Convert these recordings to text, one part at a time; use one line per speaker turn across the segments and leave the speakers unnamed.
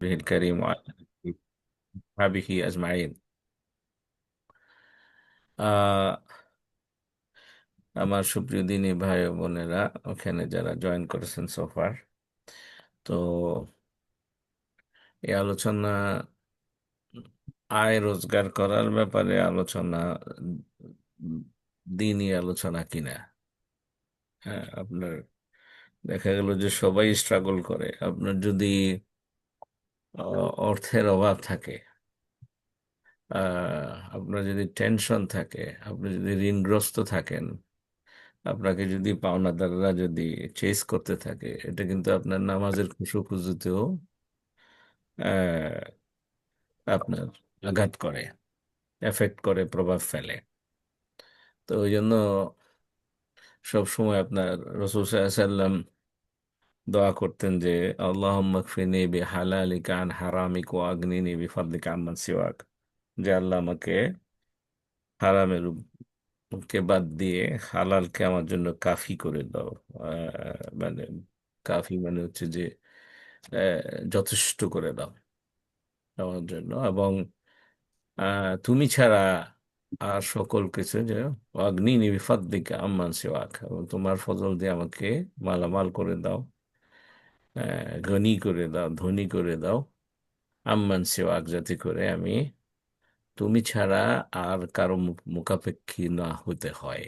به الكريم وعلى آله وصحبه أجمعين. আহ আমার সুপ্রিয় দিনী ভাই ও বোনেরা, ওখানে যারা জয়েন করেছেন সোফার, তো এই আলোচনা আয় রোজগার করার ব্যাপারে আলোচনা, উম, দিনই আলোচনা কিনা। হ্যাঁ, আপনার দেখা গেল যে সবাই স্ট্রাগল করে। আপনার যদি অর্থের অভাব থাকে, আপনার যদি টেনশন থাকে, আপনি যদি ঋণগ্রস্ত থাকেন, আপনাকে যদি পাওনাদাররা যদি চেস করতে থাকে, এটা কিন্তু আপনার নামাজের খুশুখুজুতেও আহ, আপনার আঘাত করে, এফেক্ট করে, প্রভাব ফেলে। তো ওই জন্য সব সময় আপনার রসুল সাল্লাল্লাহু আলাইহি সাল্লাম দোয়া করতেন যে আল্লাহুম্মা কফিনি বিহালালিকা আন হারামিক ওয়া আগনিনি বিফাদলিকা আম্মান সিওয়াক। যে আল্লাহ, আমাকে হারামের কে বাদ দিয়ে হালালকে আমার জন্য কাফি করে দাও। মানে কাফি মানে হচ্ছে যে যথেষ্ট করে দাও আমার জন্য, এবং তুমি ছাড়া আর সকল কিছু যে অগ্নি নিবিফাদ্দিকা আম্মান সিওয়াক, এবং তোমার ফজল দিয়ে আমাকে মালামাল করে দাও, ধনী করে দাও, ধনী করে দাও, আম্মান সিওয়াক, যাতে করে আমি তুমি ছাড়া আর কারো মুখাপেক্ষী না হতে হয়।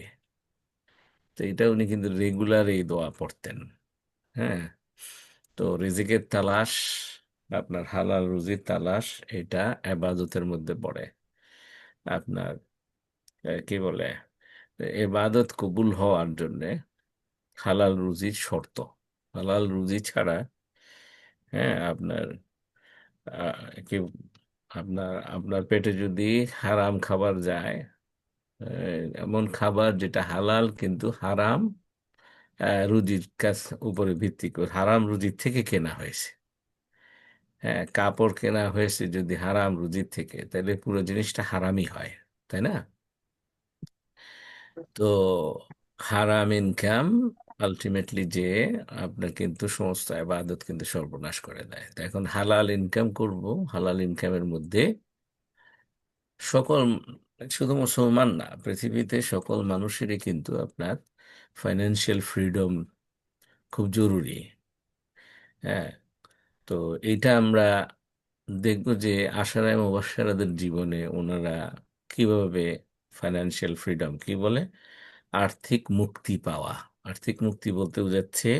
তো এটা উনি কিন্তু রেগুলার এই দোয়া পড়তেন। হ্যাঁ, তো রিজিকের তালাশ, আপনার হালাল রুজির তালাশ, এটা এবাদতের মধ্যে পড়ে। আপনার কি বলে, এবাদত কবুল হওয়ার জন্য হালাল রুজির শর্ত। হালাল রুজি ছাড়া, হ্যাঁ, আপনার কি, আপনার আপনার পেটে যদি হারাম খাবার যায়, এমন খাবার যেটা হালাল কিন্তু হারাম রুজির কাছ উপরে ভিত্তি করে, হারাম রুজির থেকে কেনা হয়েছে। হ্যাঁ, কাপড় কেনা হয়েছে যদি হারাম রুজির থেকে, তাহলে পুরো জিনিসটা হারামই হয়, তাই না? তো হারাম ইনকাম আলটিমেটলি যে আপনার কিন্তু সমস্ত ইবাদত কিন্তু সর্বনাশ করে দেয়। তো এখন হালাল ইনকাম করব, হালাল ইনকামের মধ্যে সকল, শুধু মুসলমান না, পৃথিবীতে সকল মানুষেরই কিন্তু আপনার ফাইন্যান্সিয়াল ফ্রিডম খুব জরুরি। হ্যাঁ, তো এইটা আমরা দেখব যে আশারায় মুবাশশারাদের জীবনে ওনারা কিভাবে ফাইন্যান্সিয়াল ফ্রিডম, কি বলে, আর্থিক মুক্তি পাওয়া। আর্থিক মুক্তি বলতে বোঝাচ্ছে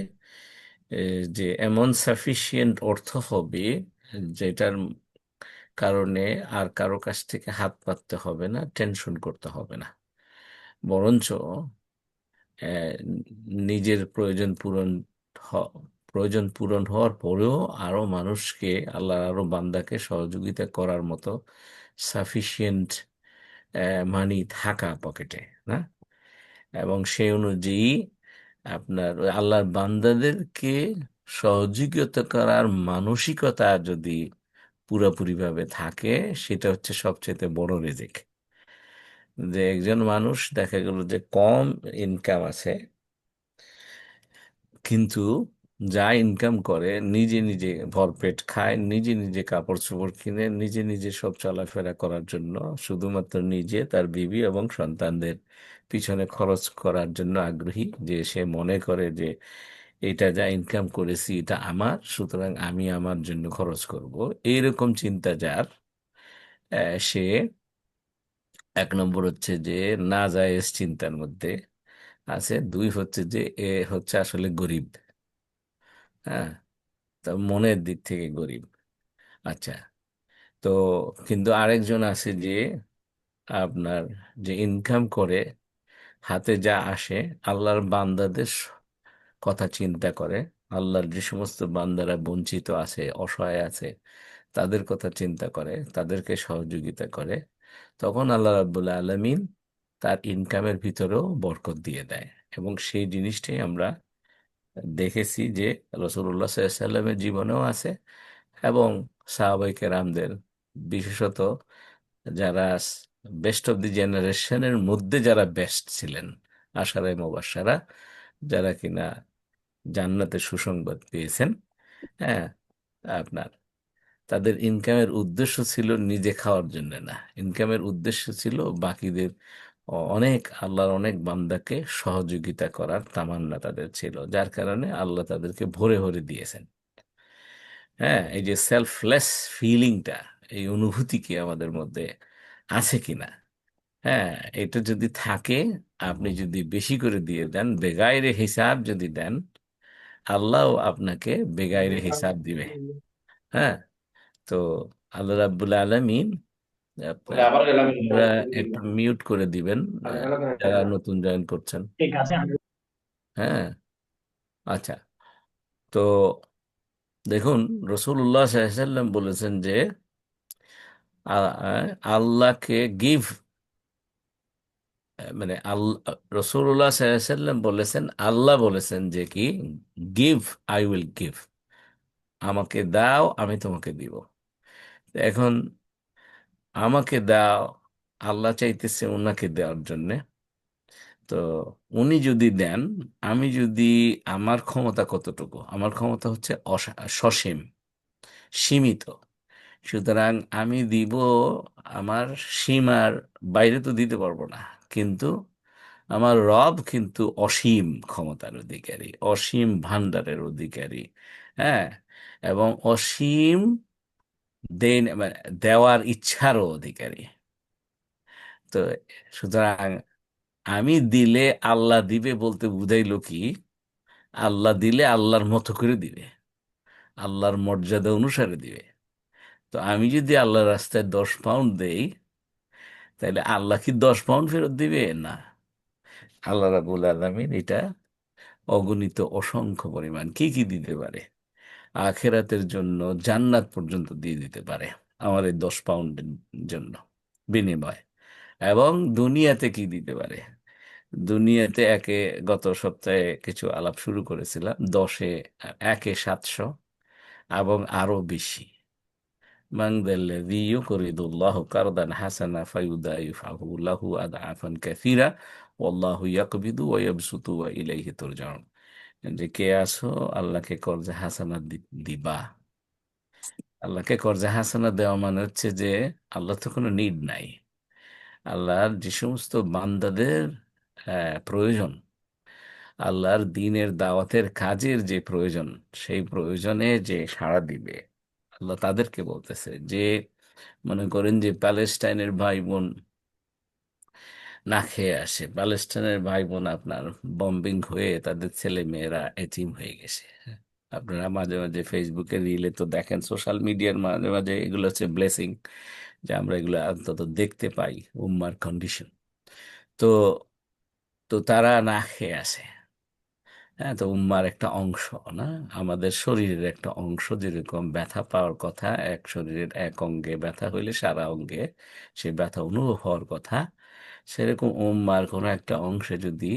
যে এমন সাফিসিয়েন্ট অর্থ হবে যেটার কারণে আর কারো কাছ থেকে হাত পাততে হবে না, টেনশন করতে হবে না, বরঞ্চ আহ, নিজের হ- প্রয়োজন পূরণ হওয়ার পরেও আরো মানুষকে, আল্লাহর আরো বান্দাকে সহযোগিতা করার মতো সাফিসিয়েন্ট মানি থাকা পকেটে, না? এবং সেই অনুযায়ী আপনার ওই আল্লাহর বান্দাদেরকে সহযোগিতা করার মানসিকতা যদি পুরোপুরিভাবে থাকে, সেটা হচ্ছে সবচেয়ে বড় রিজিক। যে একজন মানুষ দেখা গেল যে কম ইনকাম আছে, কিন্তু যা ইনকাম করে নিজে নিজে ভরপেট খায়, নিজে নিজে কাপড় চোপড় কিনে, নিজে নিজে সব চলাফেরা করার জন্য, শুধুমাত্র নিজে, তার বিবি এবং সন্তানদের পিছনে খরচ করার জন্য আগ্রহী, যে সে মনে করে যে এটা যা ইনকাম করেছি এটা আমার, সুতরাং আমি আমার জন্য খরচ করব। এইরকম চিন্তা যার, সে এক নম্বর হচ্ছে যে নাজায়েজ চিন্তার মধ্যে আছে। দুই হচ্ছে যে এ হচ্ছে আসলে গরিব। হ্যাঁ, তা মনের দিক থেকে গরিব। আচ্ছা, তো কিন্তু আরেকজন আছে যে আপনার, যে ইনকাম করে, হাতে যা আসে, আল্লাহর বান্দাদের কথা চিন্তা করে, আল্লাহর যে সমস্ত বান্দারা বঞ্চিত আছে, অসহায় আছে, তাদের কথা চিন্তা করে, তাদেরকে সহযোগিতা করে, তখন আল্লাহ রাব্বুল আলামিন তার ইনকামের ভিতরেও বরকত দিয়ে দেয়। এবং সেই জিনিসটাই আমরা দেখেছি যে রাসূলুল্লাহ সাল্লাল্লাহু আলাইহি সাল্লামের জীবনেও আছে, এবং সাহাবায়ে কেরামদের, বিশেষত যারা বেস্ট অফ দি জেনারেশনের মধ্যে যারা বেস্ট ছিলেন, আশারায়ে মুবাশশারা, যারা কিনা জান্নাতের সুসংবাদ পেয়েছেন। হ্যাঁ, আপনার তাদের ইনকামের উদ্দেশ্য ছিল নিজে খাওয়ার জন্য না, ইনকামের উদ্দেশ্য ছিল বাকিদের, অনেক আল্লাহর অনেক বান্দাকে সহযোগিতা করার তামান্না তাদের ছিল, যার কারণে আল্লাহ তাদেরকে ভরে ভরে দিয়েছেন। হ্যাঁ, এই যে সেলফলেস ফিলিংটা, এই অনুভূতি কি আমাদের মধ্যে আছে কিনা? হ্যাঁ, এটা যদি থাকে, আপনি যদি বেশি করে দিয়ে দেন, বেগাইরে হিসাব যদি দেন, আল্লাহও আপনাকে বেগাইরে হিসাব দিবে। হ্যাঁ, তো আল্লাহ রাব্বুল আলামিন আপনার, আপনারা একটু মিউট করে দিবেন যারা নতুন জয়েন করছেন।
ঠিক আছে।
হ্যাঁ, আচ্ছা। তো দেখুন, রাসূলুল্লাহ সাল্লাল্লাহু আলাইহি ওয়াসাল্লাম বলেছেন যে আল্লাহকে গিভ, মানে আল্লাহ, রাসূলুল্লাহ সাল্লাল্লাহু আলাইহি ওয়াসাল্লাম বলেছেন, আল্লাহ বলেছেন যে কি, গিভ, আই উইল গিভ, আমাকে দাও আমি তোমাকে দিব। এখন আমাকে দাও, আল্লাহ চাইতেছে ওনাকে দেওয়ার জন্য। তো উনি যদি দেন, আমি যদি, আমার ক্ষমতা কতটুকু, আমার ক্ষমতা হচ্ছে সসীম, সীমিত। সুতরাং আমি দিব, আমার সীমার বাইরে তো দিতে পারবো না। কিন্তু আমার রব কিন্তু অসীম ক্ষমতার অধিকারী, অসীম ভান্ডারের অধিকারী। হ্যাঁ, এবং অসীম মানে দেওয়ার ইচ্ছারও অধিকারী। তো সুতরাং আমি দিলে আল্লাহ দিবে বলতে বুঝাইলো কি, আল্লাহ দিলে আল্লাহর মতো করে দিবে, আল্লাহর মর্যাদা অনুসারে দিবে। তো আমি যদি আল্লাহর রাস্তায় 10 পাউন্ড দেই, তাহলে আল্লাহ কি 10 পাউন্ড ফেরত দিবে? না, আল্লাহ রাবুল আলমিন এটা অগণিত অসংখ্য পরিমাণ কি কি দিতে পারে, আখেরাতের জন্য জান্নাত পর্যন্ত দিয়ে দিতে পারে আমার এই 10 পাউন্ডের জন্য বিনিময়। এবং দুনিয়াতে কি দিতে পারে, দুনিয়াতে গত সপ্তাহে কিছু আলাপ শুরু করেছিলাম, 10-এ এবং আরো বেশি। মান যাল্লাযী ইউকরিদুল্লাহ কারদান হাসানা ফায়ুদাইফাহু লাহু আদআফান কাসীরা ওয়াল্লাহু ইয়াকবিদু ওয়া ইয়াবসুতু ওয়া ইলাইহি তুরজাউন। যে কে আছো, আল্লাহকে কর্জে হাসানা দিবা। আল্লাহকে কর্জে হাসানা দেওয়া মানে হচ্ছে যে আল্লাহ তো কোনো নিড নাই। আল্লাহর যে সমস্ত বান্দাদের প্রয়োজন, আল্লাহর দ্বীনের দাওয়াতের কাজের যে প্রয়োজন, সেই প্রয়োজনে যে সাড়া দিবে, আল্লাহ তাদেরকে বলতেছে যে, মনে করেন যে প্যালেস্টাইনের ভাই বোন না খেয়ে আসে, প্যালেস্টাইনের ভাই বোন আপনার বম্বিং হয়ে তাদের ছেলে মেয়েরা এতিম হয়ে গেছে। আপনারা মাঝে মাঝে ফেসবুকে রিলে তো দেখেন, সোশ্যাল মিডিয়ার মাঝে মাঝে, এগুলো হচ্ছে ব্লেসিং যে আমরা এগুলো অন্তত দেখতে পাই, উম্মার কন্ডিশন। তো তো তারা না খেয়ে আসে। হ্যাঁ, তো উম্মার একটা অংশ না, আমাদের শরীরের একটা অংশ, যেরকম ব্যথা পাওয়ার কথা, এক শরীরের এক অঙ্গে ব্যথা হইলে সারা অঙ্গে সে ব্যথা অনুভব হওয়ার কথা, সেরকম উম্মার কোনো একটা অংশে যদি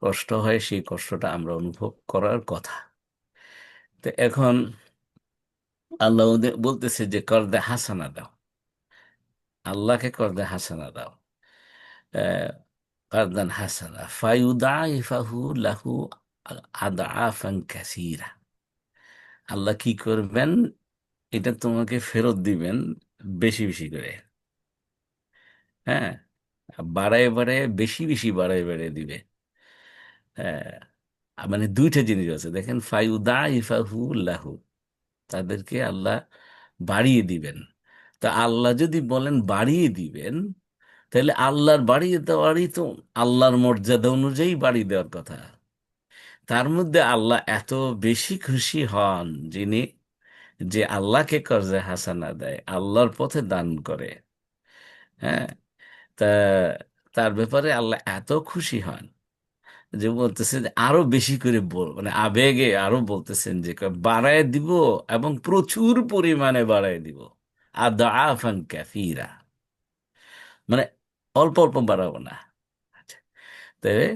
কষ্ট হয়, সেই কষ্টটা আমরা অনুভব করার কথা। তো এখন আল্লাহ ওদের বলতেছে যে করদে হাসানা দাও, আল্লাহকে করদে হাসানা দাও, কারদান হাসানা ফায়ুদাইফাহু লাহু আদআফান কাসীরা। আল্লাহ কি করবেন, এটা তোমাকে ফেরত দিবেন বেশি বেশি করে। হ্যাঁ, বাড়ায় বাড়ায়, বেশি বেশি বাড়ায় বাড়ায় দিবে। হ্যাঁ, মানে দুইটা জিনিস আছে দেখেন, ফায়ুদাইফাহু লাহু, তাদেরকে আল্লাহ বাড়িয়ে দিবেন। তা আল্লাহ যদি বলেন বাড়িয়ে দিবেন, তাহলে আল্লাহর বাড়িয়ে দেওয়ারই তো, আল্লাহর মর্যাদা অনুযায়ী বাড়িয়ে দেওয়ার কথা। তার মধ্যে আল্লাহ এত বেশি খুশি হন যিনি, যে আল্লাহকে কর্জে হাসানা দেয়, আল্লাহর পথে দান করে। হ্যাঁ, তা তার ব্যাপারে আল্লাহ এত খুশি হন যে বলতেছেন যে আরো বেশি করে মানে আবেগে আরো বলতেছেন যে বাড়ায় দিব, এবং প্রচুর পরিমাণে বাড়ায় দিব। আদআফান কাসীরা, মানে অল্প অল্প বাড়াবো না। আচ্ছা, তাই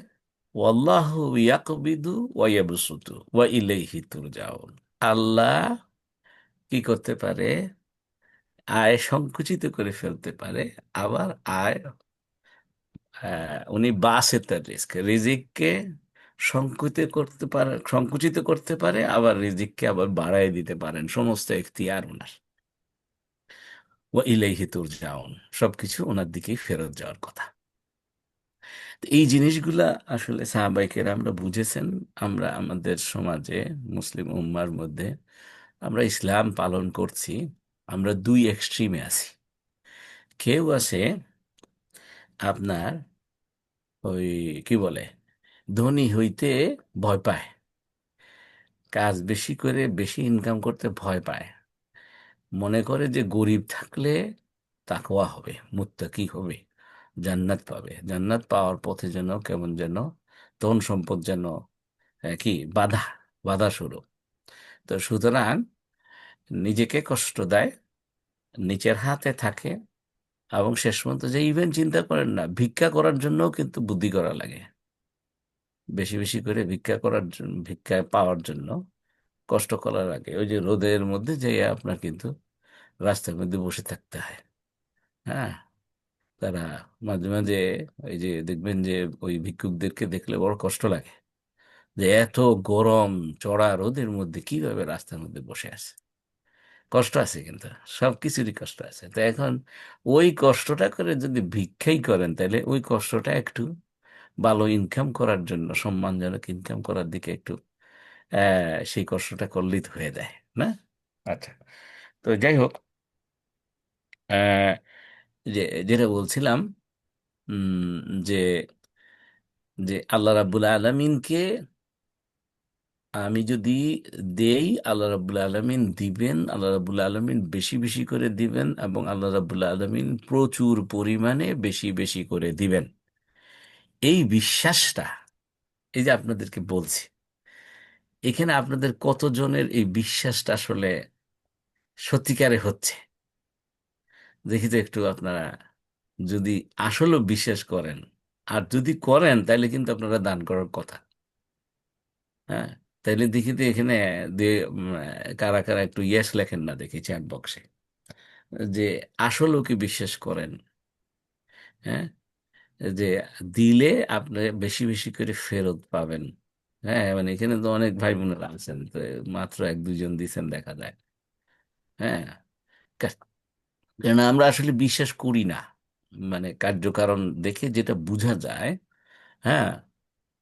ওয়াল্লাহু ইয়াকবিদু ওয়া ইয়াবসুতু ওয়া ইলাইহি তুরজাউন। আল্লাহ কি করতে পারে, আয় সংকুচিত করে ফেলতে পারে, আবার আয়, উনি বাসেতার রিজিককে সংকুচিত করতে পারে, আবার রিজিককে আবার বাড়ায় দিতে পারেন, সমস্ত এখতিয়ার ওনার। ওয়া ইলাইহি তুরজাউন, সবকিছু ওনার দিকেই ফেরত যাওয়ার কথা। তো এই জিনিসগুলা আসলে সাহাবায়ে কেরামরা বুঝেছেন। আমরা আমাদের সমাজে, মুসলিম উম্মার মধ্যে আমরা ইসলাম পালন করছি, আমরা দুই এক্সট্রিমে আছি। কেউ আছে আপনার ওই কি বলে, ধনী হইতে ভয় পায়, কাজ বেশি করে বেশি ইনকাম করতে ভয় পায়, মনে করে যে গরিব থাকলে তাকওয়া হবে, মুত্তাকি হবে, জান্নাত পাবে, জান্নাত পাওয়ার পথে যেন কেমন যেন ধন সম্পদ যেন কি বাধা, বাধা স্বরূপ। তো সুতরাং নিজেকে কষ্ট দেয়, নিচের হাতে থাকে, এবং শেষ পর্যন্ত যে ইভেন চিন্তা করেন না, ভিক্ষা করার জন্যও কিন্তু বুদ্ধি করা লাগে, বেশি বেশি করে ভিক্ষা করার জন্য, ভিক্ষা পাওয়ার জন্য কষ্ট করার আগে ওই যে রোদের মধ্যে যে আপনার কিন্তু রাস্তার মধ্যে বসে থাকতে হয়। হ্যাঁ, তারা মাঝে মাঝে ওই যে দেখবেন যে ওই ভিক্ষুকদেরকে দেখলে বড় কষ্ট লাগে, যে এত গরম চড়া রোদের মধ্যে কিভাবে রাস্তার মধ্যে বসে আছে। কষ্ট আছে কিন্তু, সব কিছুরই কষ্ট আছে। তো এখন ওই কষ্টটা করে যদি ভিক্ষাই করেন, তাহলে ওই কষ্টটা একটু ভালো ইনকাম করার জন্য, সম্মানজনক ইনকাম করার দিকে একটু সেই কষ্টটা করলেই তো হয়ে যায় না। আচ্ছা, তো যাই হোক, আহ, যে যেটা বলছিলাম, উম, যে যে আল্লাহ রাব্বুল আলমিনকে আমি যদি দেই, আল্লাহ রাব্বুল আলমিন দিবেন, আল্লাহ রাব্বুল আলমিন বেশি বেশি করে দিবেন, এবং আল্লাহ রাব্বুল আলমিন প্রচুর পরিমাণে বেশি বেশি করে দিবেন। এই বিশ্বাসটা, এই যে আপনাদেরকে বলছি, এখানে আপনাদের কতজনের এই বিশ্বাসটা আসলে সত্যিকারে হচ্ছে দেখি তো একটু আপনারা, যদি আসলে বিশ্বাস করেন, আর যদি করেন তাহলে কিন্তু আপনারা দান করার কথা। হ্যাঁ, তাইলে দেখি তো এখানে দিয়ে কারা কারা একটু ইয়েস লেখেন না দেখি চ্যাট বক্সে, যে আসলেও কি বিশ্বাস করেন। হ্যাঁ, যে দিলে আপনি বেশি বেশি করে ফেরত পাবেন। হ্যাঁ, মানে এখানে তো অনেক ভাই বোনেরা আছেন, তো মাত্র এক দুজন দিচ্ছেন দেখা যায়। হ্যাঁ, কেন আমরা আসলে বিশ্বাস করি না, মানে কার্যকারণ দেখে যেটা বোঝা যায়। হ্যাঁ,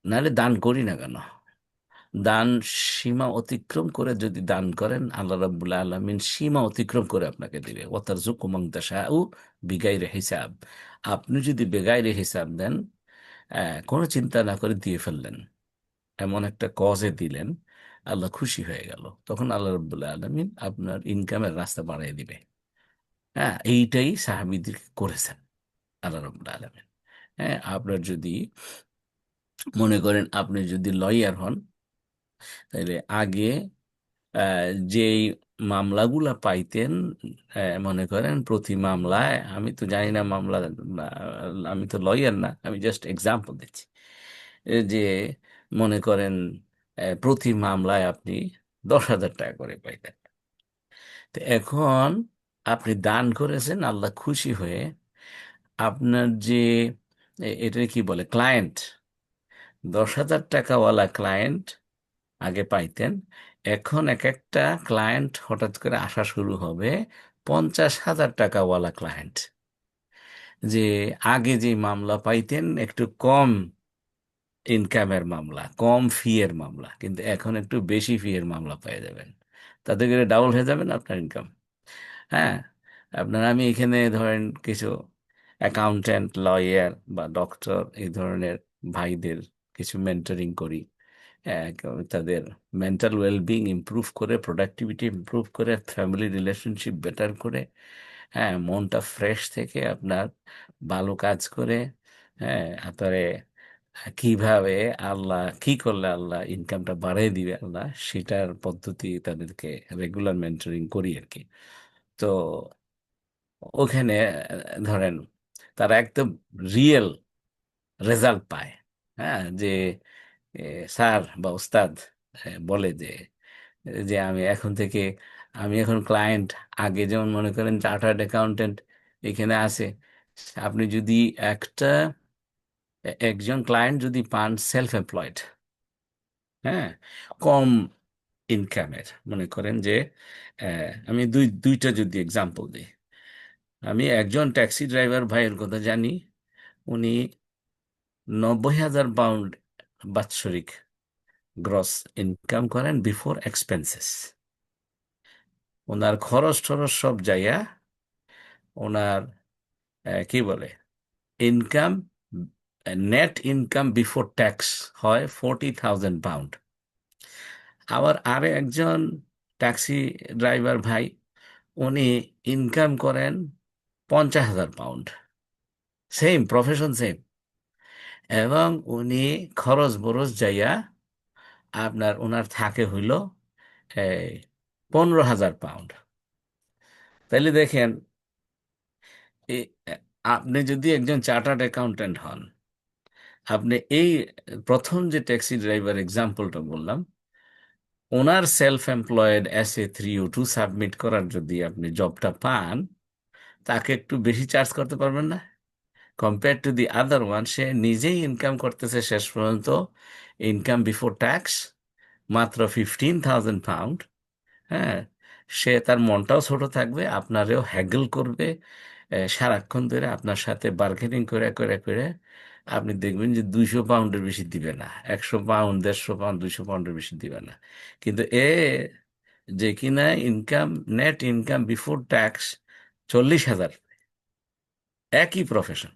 নাহলে দান করি না কেন? দান সীমা অতিক্রম করে যদি দান করেন, আল্লাহ রাব্বুল আলামিন সীমা অতিক্রম করে আপনাকে দিবে। ওয়াতারযুকু মান তাশাউ বিগাইরি হিসাব। আপনি যদি বেগাইরে হিসাব দেন, কোনো চিন্তা না করে দিয়ে ফেললেন, এমন একটা কজে দিলেন, আল্লাহ খুশি হয়ে গেল, তখন আল্লাহ রাব্বুল আলামিন আপনার ইনকামের রাস্তা বাড়িয়ে দিবে। হ্যাঁ, এইটাই সাহাবীদের করেছেন আল্লাহ রাব্বুল আলামিন। হ্যাঁ, আপনার যদি মনে করেন আপনি যদি লয়ার হন, তাহলে আগে যেই মামলাগুলা পাইতেন, মনে করেন প্রতি মামলায়, আমি তো জানি না মামলা, আমি তো লয়ার না, আমি জাস্ট এক্সাম্পল দিচ্ছি, যে মনে করেন প্রতি মামলায় আপনি 10,000 টাকা করে পাইতেন। তো এখন আপনি দান করেছেন, আল্লাহ খুশি হয়ে আপনার যে এটা কি বলে ক্লায়েন্ট, 10,000 টাকাওয়ালা ক্লায়েন্ট আগে পাইতেন, এখন এক একটা ক্লায়েন্ট হঠাৎ করে আসা শুরু হবে 50,000 টাকাওয়ালা ক্লায়েন্ট। যে আগে যে মামলা পাইতেন একটু কম ইনকামের মামলা, কম ফি এর মামলা, কিন্তু এখন একটু বেশি ফি এর মামলা পেয়ে যাবেন, তাতে করে ডাবল হয়ে যাবেন আপনার ইনকাম। হ্যাঁ, আপনার আমি এখানে ধরেন কিছু অ্যাকাউন্ট্যান্ট, লয়ার বা ডক্টর এই ধরনের ভাইদের কিছু মেন্টরিং করি। তাদের মেন্টাল ওয়েলবিং ইমপ্রুভ করে, প্রোডাক্টিভিটি ইমপ্রুভ করে, ফ্যামিলি রিলেশনশিপ বেটার করে, হ্যাঁ, মনটা ফ্রেশ থেকে আপনার ভালো কাজ করে, হ্যাঁ, তারপরে কিভাবে আল্লাহ কি করলে আল্লাহ ইনকামটা বাড়িয়ে দিবে আল্লাহ, সেটার পদ্ধতি তাদেরকে রেগুলার মেন্টরিং করি আর কি। তো ওখানে ধরেন তারা একদম রিয়েল রেজাল্ট পায়। হ্যাঁ, যে এ, স্যার বা ওস্তাদ বলে যে যে আমি এখন থেকে, আমি এখন ক্লায়েন্ট, আগে যেমন মনে করেন চার্টার্ড অ্যাকাউন্টেন্ট এখানে আছে, আপনি যদি একটা একজন ক্লায়েন্ট যদি পান সেলফ এমপ্লয়েড, হ্যাঁ, কম ইনকামের, মনে করেন যে আমি দুইটা যদি এক্সাম্পল দিই, আমি একজন ট্যাক্সি ড্রাইভার ভাইয়ের কথা জানি। উনি 90,000 পাউন্ড বাৎসরিক গ্রস ইনকাম করেন বিফোর এক্সপেন্সেস। ওনার খরচ টরচ সব যাইয়া ওনার কি বলে income, net income before tax হয় 40,000 পাউন্ড। আবার আরে একজন ট্যাক্সি ড্রাইভার ভাই, উনি ইনকাম করেন 50,000 পাউন্ড। Same profession, same. এবং উনি খরচ বরচ যাইয়া আপনার ওনার থাকে হইল এই 15,000 পাউন্ড। তাইলে দেখেন, এ- আপনি যদি একজন চার্টার্ড অ্যাকাউন্ট্যান্ট হন, আপনি এই প্রথম যে ট্যাক্সি ড্রাইভার এক্সাম্পলটা বললাম, ওনার সেলফ এমপ্লয়েড SA 302 সাবমিট করার যদি আপনি জবটা পান, তাকে একটু বেশি চার্জ করতে পারবেন না? Compare to the other one, সে নিজেই ইনকাম করতেছে শেষ পর্যন্ত ইনকাম বিফোর ট্যাক্স মাত্র 15,000 পাউন্ড। হ্যাঁ, সে তার মনটাও ছোট থাকবে, আপনারেও হ্যাগল করবে, সারাক্ষণ ধরে আপনার সাথে বার্গেনিং করে করে করে আপনি দেখবেন যে 200 পাউন্ডের বেশি দিবে না, 100 পাউন্ড, 150 পাউন্ড, 200 পাউন্ডের বেশি দিবে না। কিন্তু যে কিনা income, net income before tax 40,000, একই প্রফেশন,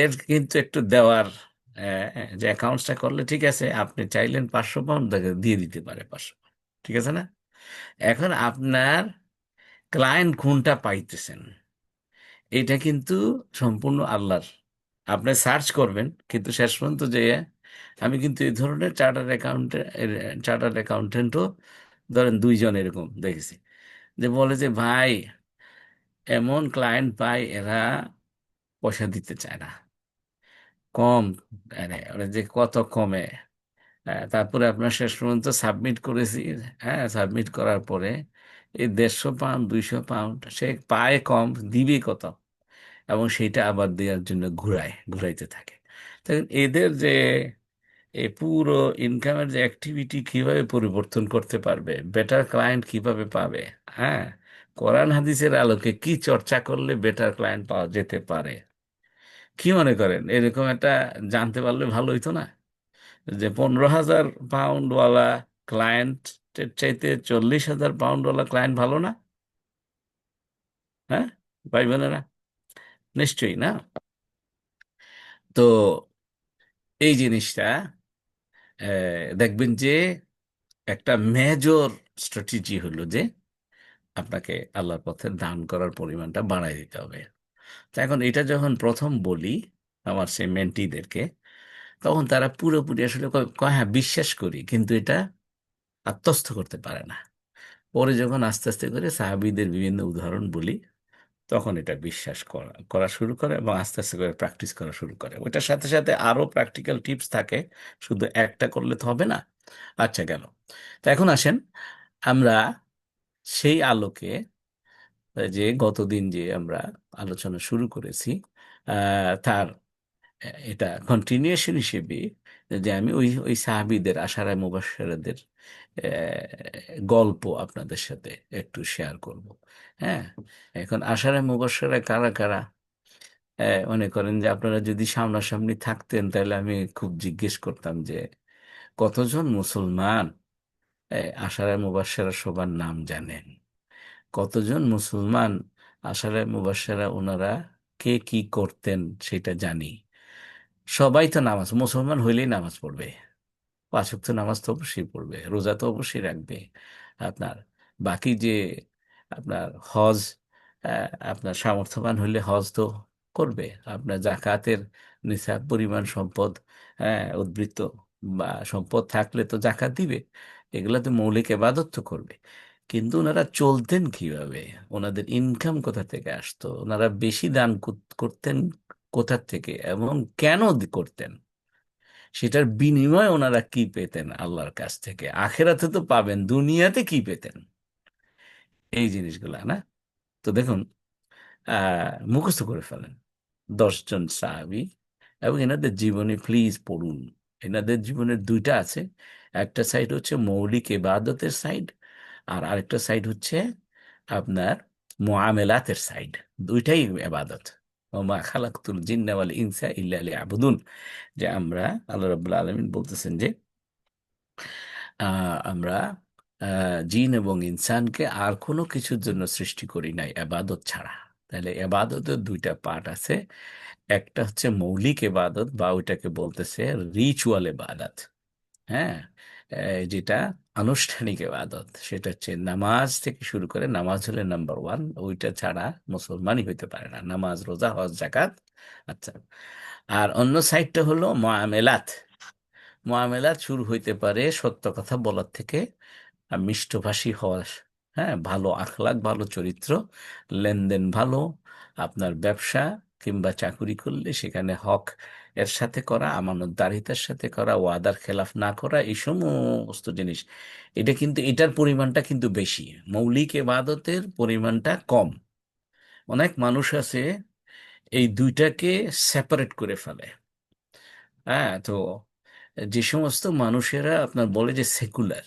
এর কিন্তু একটু দেওয়ার, যে অ্যাকাউন্টসটা করলে ঠিক আছে, আপনি চাইলেন 500 পাউন্ড, তাকে দিয়ে দিতে পারে 500 পাউন্ড। ঠিক আছে না? এখন আপনার ক্লায়েন্ট কোনটা পাইতেছেন, এটা কিন্তু সম্পূর্ণ আল্লাহর। আপনি সার্চ করবেন, কিন্তু শেষ পর্যন্ত যে আমি কিন্তু এই ধরনের চার্টার্ড অ্যাকাউন্টেন্টও ধরেন 2 জন এরকম দেখেছি, যে বলে যে ভাই, এমন ক্লায়েন্ট পাই এরা পয়সা দিতে চায় না, কম, আরে ওরা যে কত কমে। তারপরে আপনার শেষ পর্যন্ত সাবমিট করেছি। হ্যাঁ, সাবমিট করার পরে এই 150 পাউন্ড, 200 পাউন্ড সে পায় কম, দিবে কত, এবং সেইটা আবার দেওয়ার জন্য ঘুরাইতে থাকে। তখন এদের যে এই পুরো ইনকামের যে অ্যাক্টিভিটি কিভাবে পরিবর্তন করতে পারবে, বেটার ক্লায়েন্ট কিভাবে পাবে, হ্যাঁ, কোরআন হাদিসের আলোকে কি চর্চা করলে বেটার ক্লায়েন্ট পাওয়া যেতে পারে, কি মনে করেন? এরকম একটা জানতে পারলে ভালো হইতো না? যে 15,000 পাউন্ডওয়ালা ক্লায়েন্টের চাইতে 40,000 পাউন্ডওয়ালা ক্লায়েন্ট ভালো না? হ্যাঁ, ভাই বোনেরা, নিশ্চয়ই না? তো এই জিনিসটা দেখবেন যে একটা মেজর স্ট্র্যাটেজি হলো যে আপনাকে আল্লাহর পথে দান করার পরিমাণটা বাড়াই দিতে হবে। তো এখন এটা যখন প্রথম বলি আমার সেই মেন্টিদেরকে, তখন তারা পুরোপুরি আসলে কয় কয়, হ্যাঁ বিশ্বাস করি, কিন্তু এটা আত্মস্থ করতে পারে না। পরে যখন আস্তে আস্তে করে সাহাবীদের বিভিন্ন উদাহরণ বলি, তখন এটা বিশ্বাস করা করা শুরু করে এবং আস্তে আস্তে করে প্র্যাকটিস করা শুরু করে। ওইটার সাথে সাথে আরো প্র্যাকটিক্যাল টিপস থাকে, শুধু একটা করলে তো হবে না। আচ্ছা, গেল। তো এখন আসেন আমরা সেই আলোকে, যে গতদিন যে আমরা আলোচনা শুরু করেছি, তার এটা কন্টিনিউশন হিসেবে, যে আমি ওই ওই সাহাবীদের, আশারায়ে মুবাশশারাদের গল্প আপনাদের সাথে একটু শেয়ার করব। হ্যাঁ, এখন আশারায়ে মুবাশশারা কারা কারা? মনে করেন যে আপনারা যদি সামনাসামনি থাকতেন, তাহলে আমি খুব জিজ্ঞেস করতাম যে কতজন মুসলমান আশারায়ে মুবাশশারা সবার নাম জানেন? কতজন মুসলমান আশারায়ে মুবাশশারা ওনারা কে কি করতেন সেটা জানি? সবাই তো নামাজ, মুসলমান হইলেই নামাজ পড়বে, 5 ওয়াক্ত নামাজ তো অবশ্যই পড়বে, রোজা তো অবশ্যই রাখবে। আপনার বাকি যে আপনার হজ, আপনার সামর্থ্যবান হলে হজ তো করবে। আপনার জাকাতের নিসাব পরিমাণ সম্পদ, উদ্বৃত্ত বা সম্পদ থাকলে তো জাকাত দিবে। এগুলা তো মৌলিক ইবাদত তো করবে। কিন্তু ওনারা চলতেন কিভাবে? ওনাদের ইনকাম কোথা থেকে আসতো? ওনারা বেশি দান করতেন কোথা থেকে, এবং কেন করতেন? সেটার বিনিময়ে ওনারা কি পেতেন আল্লাহর কাছ থেকে? আখেরাতে তো পাবেন, দুনিয়াতে কি পেতেন? এই জিনিসগুলা না। তো দেখুন, মুখস্থ করে ফেলেন 10 জন সাহাবী এবং এনাদের জীবনী প্লিজ পড়ুন। এনাদের জীবনের দুইটা আছে, একটা সাইড হচ্ছে মৌলিক ইবাদতের সাইড, আর আরেকটা সাইড হচ্ছে আপনার মুআমেলাতের সাইড, দুইটাই ইবাদত। ওমা খালাকতুল জিন্না ওয়াল ইনসা ইল্লা লিয়াবুদুন, যে আমরা, আল্লাহ রাব্বুল আলামিন বলতেছেন যে আমরা জিন এবং ইনসানকে আর কোনো কিছুর জন্য সৃষ্টি করি নাই এবাদত ছাড়া। তাহলে এবাদতের দুইটা পার্ট আছে, একটা হচ্ছে মৌলিক এবাদত বা ওইটাকে বলতেছে রিচুয়াল এবাদত। হ্যাঁ, যেটা আনুষ্ঠানিক এবাদত, সেটা হচ্ছে নামাজ থেকে শুরু করে, নামাজ হলে নাম্বার ওয়ান, ওইটা ছাড়া মুসলমানই হইতে পারে না, নামাজ, রোজা, হজ, জাকাত। আচ্ছা, আর অন্য সাইডটা হলো মুআমেলাত। মুআমেলাত শুরু হইতে পারে সত্য কথা বলার থেকে, মিষ্টভাষী হওয়া, হ্যাঁ, ভালো আখলাক, ভালো চরিত্র, লেনদেন ভালো, আপনার ব্যবসা কিংবা চাকুরি করলে সেখানে হক এর সাথে করা, আমানতদারিতার সাথে করা, ওয়াদার খেলাফ না করা, এই সমস্ত জিনিস। এটা কিন্তু, এটার পরিমাণটা কিন্তু বেশি, মৌলিক ইবাদতের পরিমাণটা কম। অনেক মানুষ আছে এই দুইটাকে সেপারেট করে ফেলে। হ্যাঁ, তো যে সমস্ত মানুষেরা আপনার বলে যে সেকুলার,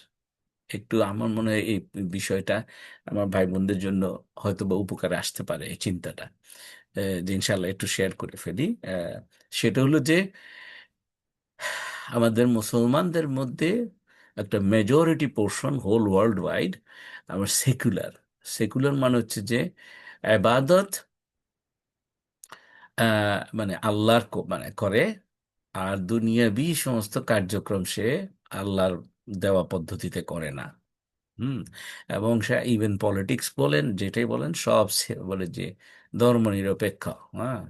একটু আমার মনে হয় এই বিষয়টা আমার ভাই বোনদের জন্য হয়তো বা উপকারে আসতে পারে, এই চিন্তাটা যে ইনশাল্লাহ একটু শেয়ার করে ফেলি। সেটা হলো যে আমাদের মুসলমানদের মধ্যে একটা majority portion whole worldwide আমার সেকুলার। সেকুলার মানে হচ্ছে যে আবাদত মানে আল্লাহর মানে করে, আর দুনিয়াবি সমস্ত কার্যক্রম সে আল্লাহর দেওয়া পদ্ধতিতে করে না। হুম। এবং সে ইভেন পলিটিক্স বলেন, যেটাই বলেন, সব সে বলে যে ধর্মনিরপেক্ষ। হ্যাঁ,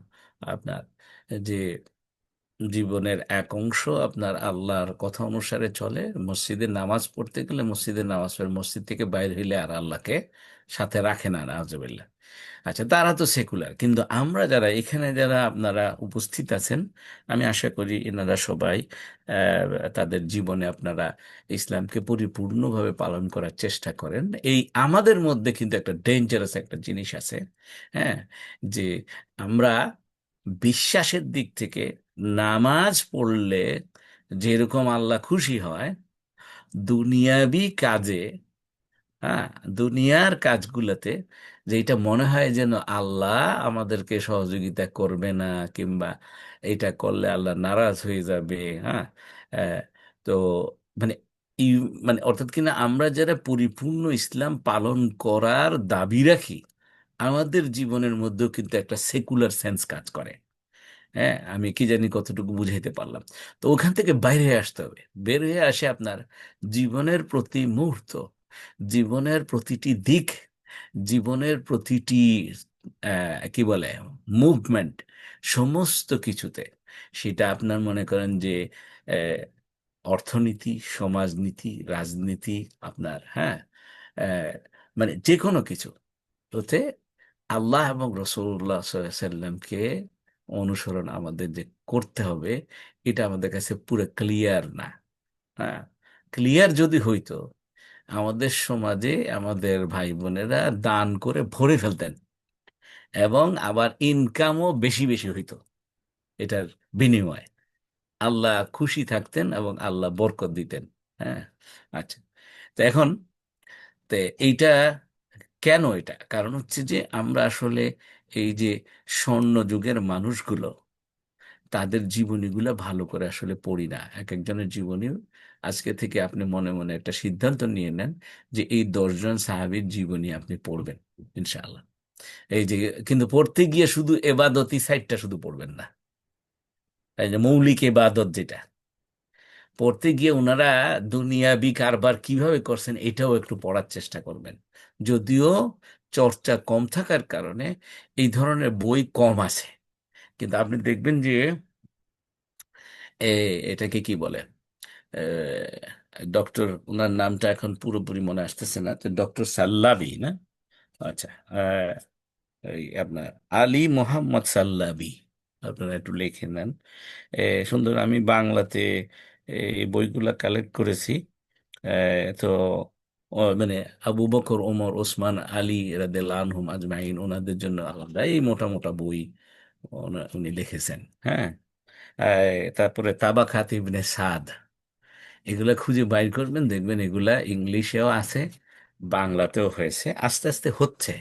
আপনার যে জীবনের এক অংশ আপনার আল্লাহর কথা অনুসারে চলে, মসজিদে নামাজ পড়তে গেলে মসজিদে নামাজ পড়ে, মসজিদ থেকে বাইরে হইলে আর আল্লাহকে সাথে রাখে না, নাউজুবিল্লাহ। আচ্ছা, তারা তো সেকুলার, কিন্তু আমরা যারা এখানে, যারা আপনারা উপস্থিত আছেন, আমি আশা করি এনারা সবাই তাদের জীবনে আপনারা ইসলামকে পরিপূর্ণভাবে পালন করার চেষ্টা করেন। এই আমাদের মধ্যে কিন্তু একটা ডেঞ্জারাস একটা জিনিস আছে। হ্যাঁ, যে আমরা বিশ্বাসের দিক থেকে নামাজ পড়লে যেরকম আল্লাহ খুশি হয়, দুনিয়াবি কাজে, হ্যাঁ, দুনিয়ার কাজগুলোতে যেটা মনে হয় যেন আল্লাহ আমাদেরকে সহযোগিতা করবে না, কিংবা এটা করলে আল্লাহ নারাজ হয়ে যাবে। হ্যাঁ, আহ, তো মানে মানে অর্থাৎ কিনা আমরা যারা পরিপূর্ণ ইসলাম পালন করার দাবি রাখি, আমাদের জীবনের মধ্যেও কিন্তু একটা সেকুলার সেন্স কাজ করে। হ্যাঁ, আমি কি জানি কতটুকু বুঝাইতে পারলাম। তো ওখান থেকে বাইরে হয়ে আসতে হবে। বের হয়ে আসে আপনার জীবনের প্রতি মুহূর্ত, জীবনের প্রতিটি দিক, জীবনের প্রতিটি কি বলে মুভমেন্ট, সমস্ত কিছুতে, সেটা আপনার মনে করেন যে আহ, অর্থনীতি, সমাজনীতি, রাজনীতি, আপনার, হ্যাঁ, আহ, মানে যে কোনো কিছু ওতে আল্লাহ এবং রসুল্লাহ সাল্লামকে অনুসরণ আমাদের যে করতে হবে, এটা আমাদের কাছে পুরো ক্লিয়ার না। হ্যাঁ, ক্লিয়ার যদি হইতো, আমাদের সমাজে আমাদের ভাই বোনেরা দান করে ভরে ফেলতেন, এবং আবার ইনকামও বেশি বেশি হইতো এটার বিনিময়ে, আল্লাহ খুশি থাকতেন এবং আল্লাহ বরকত দিতেন। হ্যাঁ, আচ্ছা, তো এখন, তো এইটা কেন, এটা কারণ হচ্ছে যে আমরা আসলে এই যে স্বর্ণ যুগের মানুষগুলো, তাদের জীবনীগুলো ভালো করে আসলে পড়ি না। এক একজনের জীবনী, আজকে থেকে আপনি মনে মনে একটা সিদ্ধান্ত নিয়ে নেন যে এই 10 জন সাহাবীর জীবনী আপনি পড়বেন ইনশাআল্লাহ। এই যে, কিন্তু পড়তে গিয়ে শুধু এবাদতি সাইডটা শুধু পড়বেন না, এই যে মৌলিক এবাদত যেটা পড়তে গিয়ে ওনারা দুনিয়াবি কারবার কিভাবে করছেন এটাও একটু পড়ার চেষ্টা করবেন। যদিও চর্চা কম থাকার কারণে এই ধরনের বই কম আছে, কিন্তু আপনি দেখবেন যে এ, এটাকে কি বলে, ডক্টর, ওনার নামটা এখন পুরোপুরি মনে আসতেছে না, তো ডক্টর সাল্লাবি না? আচ্ছা, এই আপনার আলী মোহাম্মদ সাল্লাবি, আপনারা একটু লিখে নেন। এ, সুন্দর, আমি বাংলাতে এই বইগুলা কালেক্ট করেছি। তো মানে আবু বকর, ওমর, ওসমান, আলী রাদিয়াল্লাহু আনহুম আজমাইন, ওনাদের জন্য আলাদা এই মোটা মোটা বই উনি লিখেছেন। হ্যাঁ, তারপরে তাবাকাত ইবনে সাদ, এগুলা খুঁজে বাইর করবেন, দেখবেন এগুলা ইংলিশেও আছে, বাংলাতেও হয়েছে, আস্তে আস্তে হচ্ছে।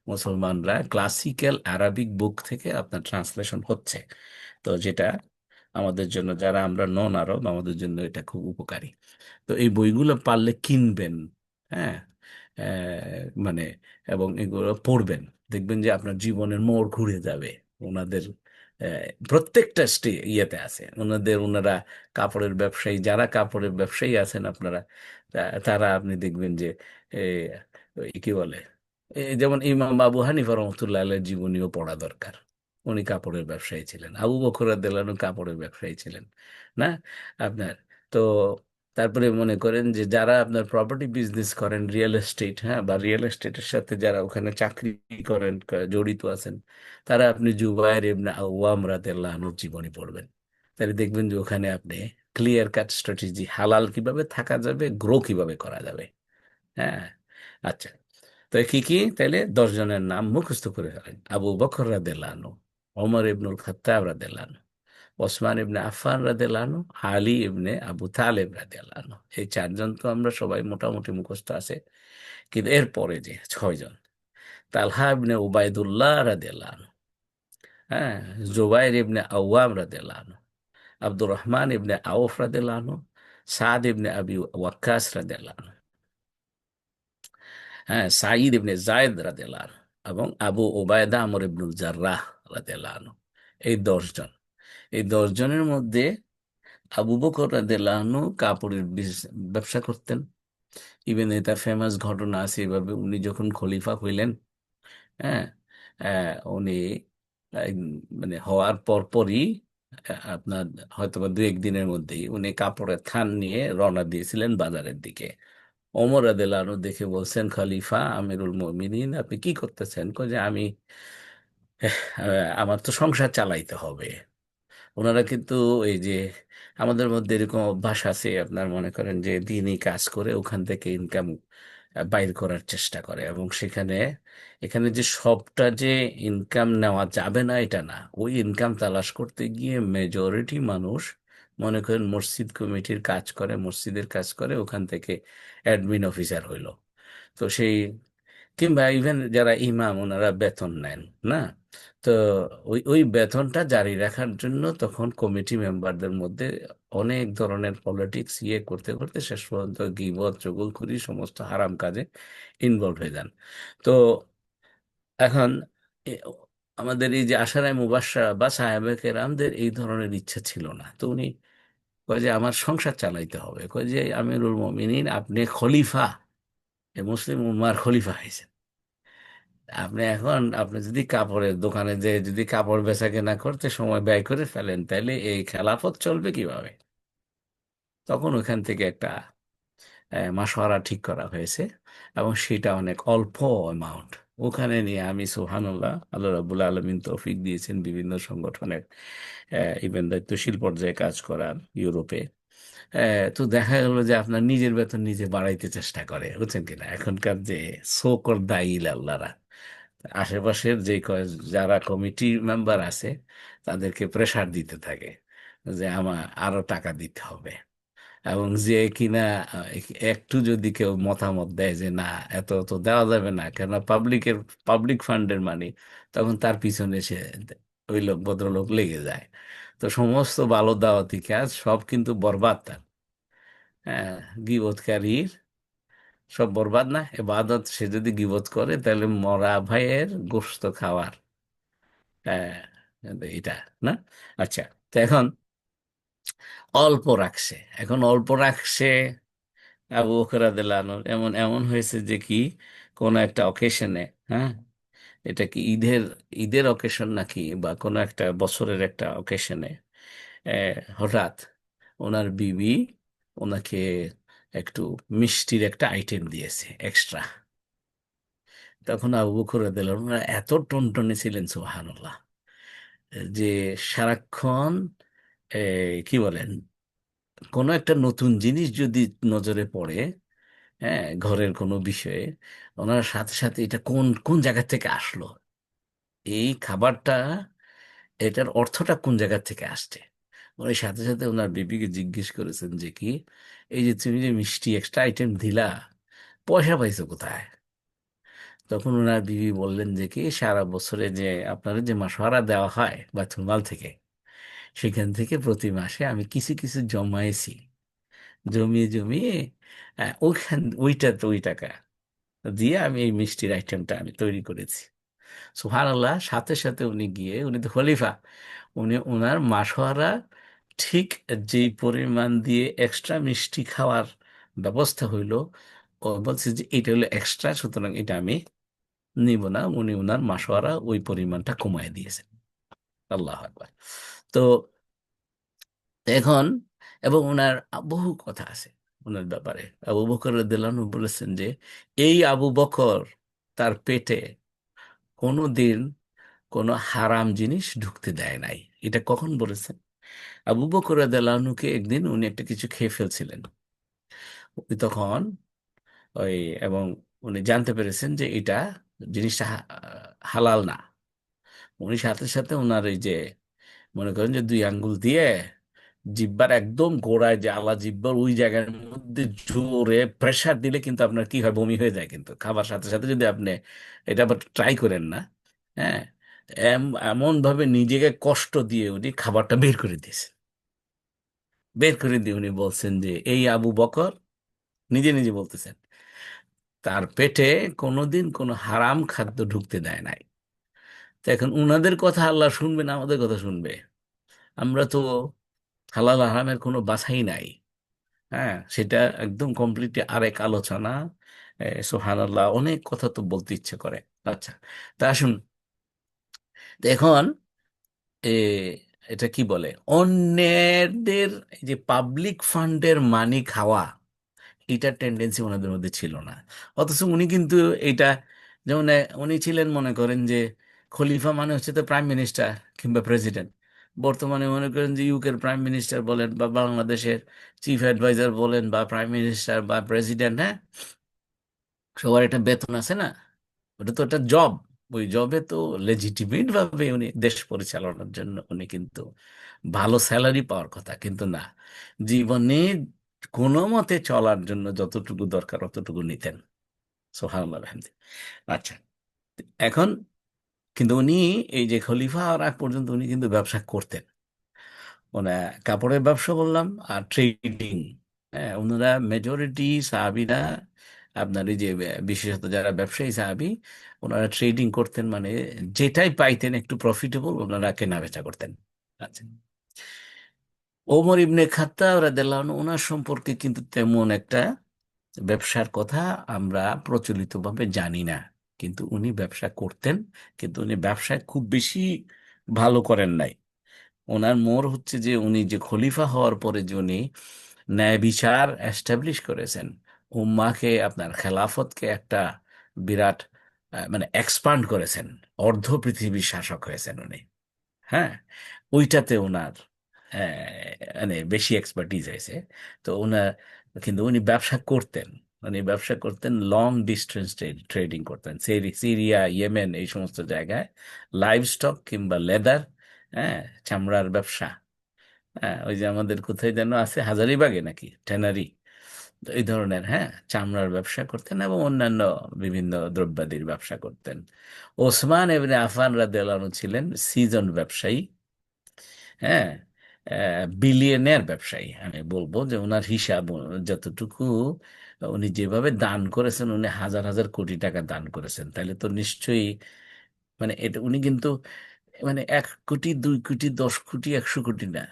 মুসলমানরা ক্লাসিক্যাল আরবিক বুক থেকে আপনার ট্রান্সলেশন হচ্ছে। তো যেটা আমাদের জন্য, যারা আমরা নন আরব, আমাদের জন্য এটা খুব উপকারী। তো এই বইগুলো পারলে কিনবেন। হ্যাঁ। মানে এবং এগুলো পড়বেন, দেখবেন যে আপনার জীবনের মোড় ঘুরে যাবে। ওনাদের প্রত্যেকটা ইয়েতে আছে ওনাদের, ওনারা কাপড়ের ব্যবসায়ী, যারা কাপড়ের ব্যবসায়ী আছেন আপনারা, তারা আপনি দেখবেন যে ওই কি বলে, যেমন ইমাম আবু হানিফা রহমতুল্লাহ আলাইহির জীবনীও পড়া দরকার। উনি কাপড়ের ব্যবসায়ী ছিলেন। আবু বকর রাদিয়াল্লাহু আনহু কাপড়ের ব্যবসায়ী ছিলেন। না আপনার, তো তারপরে মনে করেন যে যারা আপনার প্রপার্টি বিজনেস করেন, রিয়েল এস্টেট, হ্যাঁ, বা রিয়েল এস্টেটের সাথে যারা ওখানে চাকরি করেন, জড়িত আছেন, তারা আপনি জুবায়ের ইবনে আওয়াম রাদিয়াল্লাহু আনহুর জীবনী পড়বেন। তাহলে দেখবেন যে ওখানে আপনি ক্লিয়ার কাট স্ট্র্যাটেজি, হালাল কিভাবে থাকা যাবে, গ্রো কিভাবে করা যাবে। হ্যাঁ। আচ্ছা, তো কি কি তাইলে 10 জনের নাম মুখস্থ করে ফেলেন: আবু বকর রাদিয়াল্লাহু আনহু, ওমর ইবনুল খাত্তাব রাদিয়াল্লাহু আনহু, ওসমান ইবনে আফফান রাদিয়াল্লাহু আনহু, আলী ইবনে আবু তালেব রাদিয়াল্লাহু আনহু। এই 4 জন তো আমরা সবাই মোটামুটি মুখস্থ আছে। কিন্তু এরপরে যে 6 জন: তালহা ইবনে উবাইদুল্লাহ রাদিয়াল্লাহু আনহু, হ্যাঁ, জুবাইর ইবনে আওয়াম রাদিয়াল্লাহু আনহু, আব্দুর রহমান ইবনে আউফ রাদিয়াল্লাহু আনহু, সাদ ইবনে আবি ওয়াক্কাস রাদিয়াল্লাহু আনহু, হ্যাঁ, সাঈদ ইবনে জায়েদ রাদিয়াল্লাহু আনহু, এবং আবু ওবায়দা আমর ইবনুল জাররাহ রাদিয়াল্লাহু আনহু। এই 10 জন। এই 10 জনের মধ্যে আবু বকর রাদিয়াল্লাহু আনহু কাপড়ের ব্যবসা করতেন। ইভেন এটা ফেমাস ঘটনা আছে এভাবে, উনি যখন খলিফা হইলেন, হ্যাঁ, উনি মানে হওয়ার পরপরই আপনার হয়তোবা 2-1 দিনের মধ্যেই উনি কাপড়ের থান নিয়ে রওনা দিয়েছিলেন বাজারের দিকে। ওমর রাদিয়াল্লাহু আনহু দেখে বলছেন, খলিফা আমিরুল মুমিনিন, আপনি কি করতেছেন? কই যে আমি আমার তো সংসার চালাইতে হবে। ওনারা কিন্তু এই যে আমাদের মধ্যে এরকম অভ্যাস আছে, আপনার মনে করেন যে দিনই কাজ করে ওখান থেকে ইনকাম বাইর করার চেষ্টা করে, এবং সেখানে এখানে যে সবটা যে ইনকাম নেওয়া যাবে না এটা না, ওই ইনকাম তালাশ করতে গিয়ে মেজরিটি মানুষ মনে করেন মসজিদ কমিটির কাজ করে, মসজিদের কাজ করে, ওখান থেকে অ্যাডমিন অফিসার হইলো। তো সেই, কিংবা ইভেন যারা ইমাম ওনারা বেতন নেন না। তো ওই ওই বেতনটা জারি রাখার জন্য তখন কমিটি মেম্বারদের মধ্যে অনেক ধরনের পলিটিক্স করতে করতে শেষ পর্যন্ত গীবত চুগলখড়ি সমস্ত হারাম কাজে ইনভলভ হয়ে যান। তো এখন এ- আমাদের এই যে আশারায়ে মুবাশশারা বা সাহাবায়ে কেরামদের এই ধরনের ইচ্ছা ছিল না। তো উনি কয় যে আমার সংসার চালাইতে হবে, কয় যে আমিরুল মুমিনিন, আপনি খলিফা, এ মুসলিম উম্মার খলিফা হয়েছেন। আপনি যদি কাপড়ের দোকানে যে যদি কাপড় বেচা কেনা করতে সময় ব্যয় করে ফেলেন, তাহলে এই খেলাফত চলবে কিভাবে? তখন ওখান থেকে একটা মাসওয়ারা ঠিক করা হয়েছে, এবং সেটা অনেক অল্প অ্যামাউন্ট। ওখানে নিয়ে আমি সুবহানাল্লাহ, আল্লাহ রাব্বুল আলামিন তৌফিক দিয়েছেন বিভিন্ন সংগঠনের ইভেন দায়িত্বশীল পর্যায়ে কাজ করার ইউরোপে। তো দেখা গেল যে আপনার নিজের বেতন নিজে বাড়াইতে চেষ্টা করে, বুঝছেন কিনা, এখনকার যে সোকর দায়ীল আল্লাহরা আশেপাশের যে যারা কমিটি মেম্বার আছে তাদেরকে প্রেসার দিতে থাকে যে আমার আরো টাকা দিতে হবে। এবং যে কিনা একটু যদি কেউ মতামত দেয় যে না, এত তো দেওয়া যাবে না, কেন পাবলিক ফান্ডের মানি, তখন তার পিছনে সে ওই লোক ভদ্রলোক লেগে যায়। তো সমস্ত ভালো দাওয়াতি কাজ সব কিন্তু বরবাদ তার। হ্যাঁ, গীবতকারীর সব বরবাদ না, এবাদত। সে যদি গীবত করে তাহলে মরা ভাইয়ের গোশত খাওয়ার, হ্যাঁ, এটা না। আচ্ছা, তো এখন অল্প রাখছে, এখন অল্প রাখছে আবু বকর রাদিয়াল্লাহু আনহু। এমন এমন হয়েছে যে কি, কোন একটা অকেশনে, হ্যাঁ, এটা কি ঈদের ঈদের অকেশন নাকি বা কোনো একটা বছরের একটা অকেশনে হঠাৎ ওনার বিবি ওনাকে একটু মিষ্টির একটা আইটেম দিয়েছে এক্সট্রা। তখন আবু বকর রাদিয়াল্লাহু আনহু, ওনারা এত টনটনে ছিলেন সুবহানাল্লাহ, যে সারাক্ষণ কি বলেন, কোনো একটা নতুন জিনিস যদি নজরে পড়ে, হ্যাঁ, ঘরের কোনো বিষয়ে, ওনার সাথে সাথে এটা কোন কোন জায়গা থেকে আসলো, এই খাবারটা, এটার অর্থটা কোন জায়গা থেকে আসছে। উনি সাথে সাথে ওনার বিবিকে জিজ্ঞেস করেছেন যে কি, এই যে তুমি যে মিষ্টি এক্সট্রা আইটেম দিলা, পয়সা পাইছো কোথায়? তখন ওনার বিবি বললেন যে কি, সারা বছরে যে আপনার যে মাসোহারা দেওয়া হয় বাইতুল মাল থেকে, সেখান থেকে প্রতি মাসে আমি কিছু কিছু জমাইছি, জমিয়ে জমিয়ে ওইটা তো ওই টাকা দিয়ে আমি এই মিষ্টির আইটেমটা আমি তৈরি করেছি। সুবহানাল্লাহ, সাথে সাথে উনি গিয়ে, উনি তো খলিফা, উনি ওনার মাসোহারা ঠিক যেই পরিমাণ দিয়ে এক্সট্রা মিষ্টি খাওয়ার ব্যবস্থা হইলো, ও বলছে যে এটা হলো এক্সট্রা, সুতরাং এটা আমি নিব না। উনি ওনার মাসোয়ারা ওই পরিমাণটা কমায় দিয়েছেন। আল্লাহ আকবার। তো এখন, এবং ওনার বহু কথা আছে ওনার ব্যাপারে। আবু বকর রাদিয়াল্লাহু আনহু বলেছেন যে এই আবু বকর তার পেটে কোনো দিন কোনো হারাম জিনিস ঢুকতে দেয় নাই। এটা কখন বলেছেন? আবু বকর রাদিয়াল্লাহু আনহুকে একদিন উনি একটা কিছু খেয়ে ফেলছিলেন। উনি তখন ওই, এবং উনি জানতে পেরেছেন যে এটা জিনিসটা হালাল না। উনি সাথে সাথে ওনার এই যে, মনে করেন যে দুই আঙ্গুল দিয়ে জিহ্বার একদম গোড়ায়, যে আলা জিহ্বার ওই জায়গার মধ্যে জোরে প্রেসার দিলে কিন্তু আপনার কি হয়, বমি হয়ে যায় কিন্তু খাবার সাথে সাথে, যদি আপনি এটা আবার ট্রাই করেন না। হ্যাঁ, এমন ভাবে নিজেকে কষ্ট দিয়ে উনি খাবারটা বের করে দিয়েছেন। বের করে দিয়ে উনি বলছেন যে এই আবু বকর, নিজে নিজে বলতেছেন, তার পেটে কোনোদিন কোনো হারাম খাদ্য ঢুকতে দেয় নাই। তো এখন উনাদের কথা আল্লাহ শুনবে না আমাদের কথা শুনবে? আমরা তো হালাল হারামের কোনো বাছাই নাই। হ্যাঁ, সেটা একদম কমপ্লিটলি আরেক আলোচনা। সুবহানাল্লাহ, অনেক কথা তো বলতে ইচ্ছে করে। আচ্ছা, তা আসুন, তো এখন এ, এটা কি বলে, অন্যদের এই যে পাবলিক ফান্ডের মানি খাওয়া, এটার টেন্ডেন্সি ওনাদের মধ্যে ছিল না। অথচ উনি কিন্তু এটা, যেমন উনি ছিলেন, মনে করেন যে খলিফা মানে হচ্ছে তো প্রাইম মিনিস্টার কিংবা প্রেসিডেন্ট। বর্তমানে মনে করেন যে ইউকের প্রাইম মিনিস্টার বলেন, বা বাংলাদেশের চিফ অ্যাডভাইজার বলেন, বা প্রাইম মিনিস্টার বা প্রেসিডেন্ট, হ্যাঁ, সবার একটা বেতন আছে না? ওটা তো একটা জব। ওই জবে তো লেজিটিমেট ভাবে উনি দেশ পরিচালনার জন্য উনি কিন্তু ভালো স্যালারি পাওয়ার কথা, কিন্তু না, জীবনে কোনো মতে চলার জন্য যতটুকু দরকার অতটুকু নিতেন। সুবহানাল্লাহ বিহামদিহি। আচ্ছা, এখন কিন্তু উনি এই যে খলিফা হওয়ার আগ পর্যন্ত উনি কিন্তু ব্যবসা করতেন। ওনা কাপড়ের ব্যবসা বললাম, আর ট্রেডিং। হ্যাঁ, ওনারা মেজরিটি সাহাবিরা, আপনার এই যে বিশেষত যারা ব্যবসায়ী সাহাবি, ওনারা ট্রেডিং করতেন, মানে যেটাই পাইতেন একটু প্রফিটেবল ওনারা কেনা বেচা করতেন। আচ্ছা, ওমর ইবনে খাত্তাব রাদিয়াল্লাহু আনহু, ওনার সম্পর্কে কিন্তু তেমন একটা ব্যবসার কথা আমরা প্রচলিতভাবে জানি না। কিন্তু উনি ব্যবসা করতেন, কিন্তু উনি ব্যবসায় খুব বেশি ভালো করেন নাই। ওনার মোড় হচ্ছে যে উনি যে খলিফা হওয়ার পরে যে উনি ন্যায় বিচার এস্টাবলিশ করেছেন, উম্মাকে, আপনার খেলাফতকে একটা বিরাট মানে এক্সপান্ড করেছেন, অর্ধ পৃথিবীর শাসক হয়েছেন উনি। হ্যাঁ, ওইটাতে ওনার মানে বেশি এক্সপার্টিজ হয়েছে। তো ওনার, কিন্তু উনি ব্যবসা করতেন, উনি ব্যবসা করতেন, লং ডিস্টেন্স ট্রেডিং করতেন, সিরিয়া, ইয়েমেন, এই সমস্ত জায়গায় লাইভ স্টক কিংবা লেদার, হ্যাঁ, চামড়ার ব্যবসা। হ্যাঁ, ওই যে আমাদের কোথায় যেন আছে, হাজারিবাগে নাকি ট্যানারি, তো এই ধরনের, হ্যাঁ, চামড়ার ব্যবসা করতেন এবং অন্যান্য বিভিন্ন দ্রব্যাদির ব্যবসা করতেন। ওসমান ইবনে আফফান রাদিয়াল্লাহু আনহু ছিলেন সিজন ব্যবসায়ী। হ্যাঁ, বিলিয়নের ব্যবসায়ী। আমি বলবো যে ওনার হিসাব যতটুকু, উনি যেভাবে দান করেছেন, উনি হাজার হাজার কোটি টাকা দান করেছেন, তাহলে তো নিশ্চয়ই, মানে এটা উনি কিন্তু, মানে 1 কোটি, 2 কোটি, 10 কোটি, 100 কোটি না,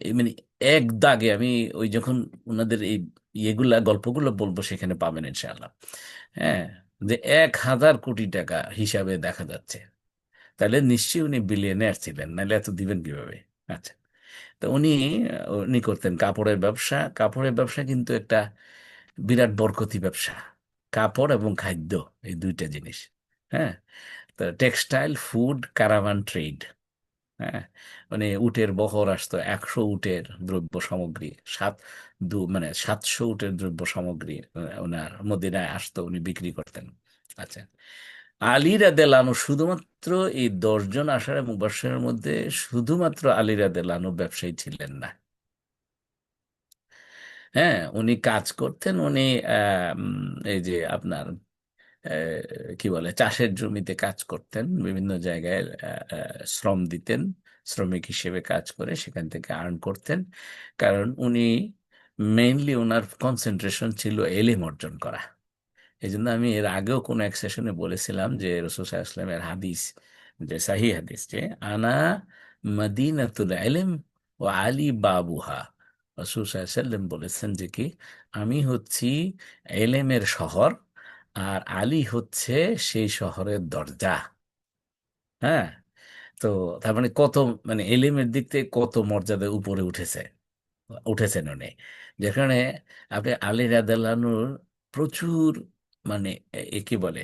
এই মানে এক দাগে আমি, ওই যখন ওনাদের এই ইয়েগুলা গল্পগুলো বলবো সেখানে পাবেন ইনশাআল্লাহ। হ্যাঁ, যে 1,000 কোটি টাকা হিসাবে দেখা যাচ্ছে, তাহলে নিশ্চয়ই উনি বিলিয়নিয়ার ছিলেন, নাহলে এত দিবেন কিভাবে? আচ্ছা, তো উনি করতেন কাপড়ের ব্যবসা। কাপড়ের ব্যবসা কিন্তু একটা বিরাট বরকতি ব্যবসা। কাপড় এবং খাদ্য, এই দুইটা জিনিস। হ্যাঁ, তো টেক্সটাইল, ফুড, কারাভান ট্রেড। হ্যাঁ, মানে উটের বহর আসতো, 100 উটের দ্রব্য সামগ্রী, মানে 700 উটের দ্রব্য সামগ্রী ওনার মদিনায় আসতো, উনি বিক্রি করতেন। আচ্ছা, আলী রাদিয়াল্লাহু আনহু শুধুমাত্র এই 10 জন আশারে মুবাশশিরের মধ্যে শুধুমাত্র আলী রাদিয়াল্লাহু আনহু ব্যবসায়ী ছিলেন না। হ্যাঁ, উনি কাজ করতেন, উনি এই যে আপনার কি বলে, চাষের জমিতে কাজ করতেন, বিভিন্ন জায়গায় শ্রম দিতেন, শ্রমিক হিসেবে কাজ করে সেখান থেকে আর্ন করতেন। কারণ উনি মেইনলি ওনার কনসেন্ট্রেশন ছিল এলিম অর্জন করা। এই জন্য আমি এর আগেও কোনো এক সেশনে বলেছিলাম যে রসূল সাল্লাল্লাহু আলাইহি ওয়াসাল্লামের হাদিস, যে সহিহ হাদিস, যে আনা মদিনাতুল ইলম ও আলী বাবুহা। রসূল সাল্লাল্লাহু আলাইহি ওয়াসাল্লাম বলেছেন যে কি, আমি হচ্ছি এলেমের শহর, আর আলী হচ্ছে সেই শহরের দরজা। হ্যাঁ। তো তার মানে কত, মানে এলেমের দিক থেকে কত মর্যাদা উপরে উঠেছেন উনি। যেখানে আপনি আলী রাদিয়াল্লাহুর প্রচুর, মানে কি বলে,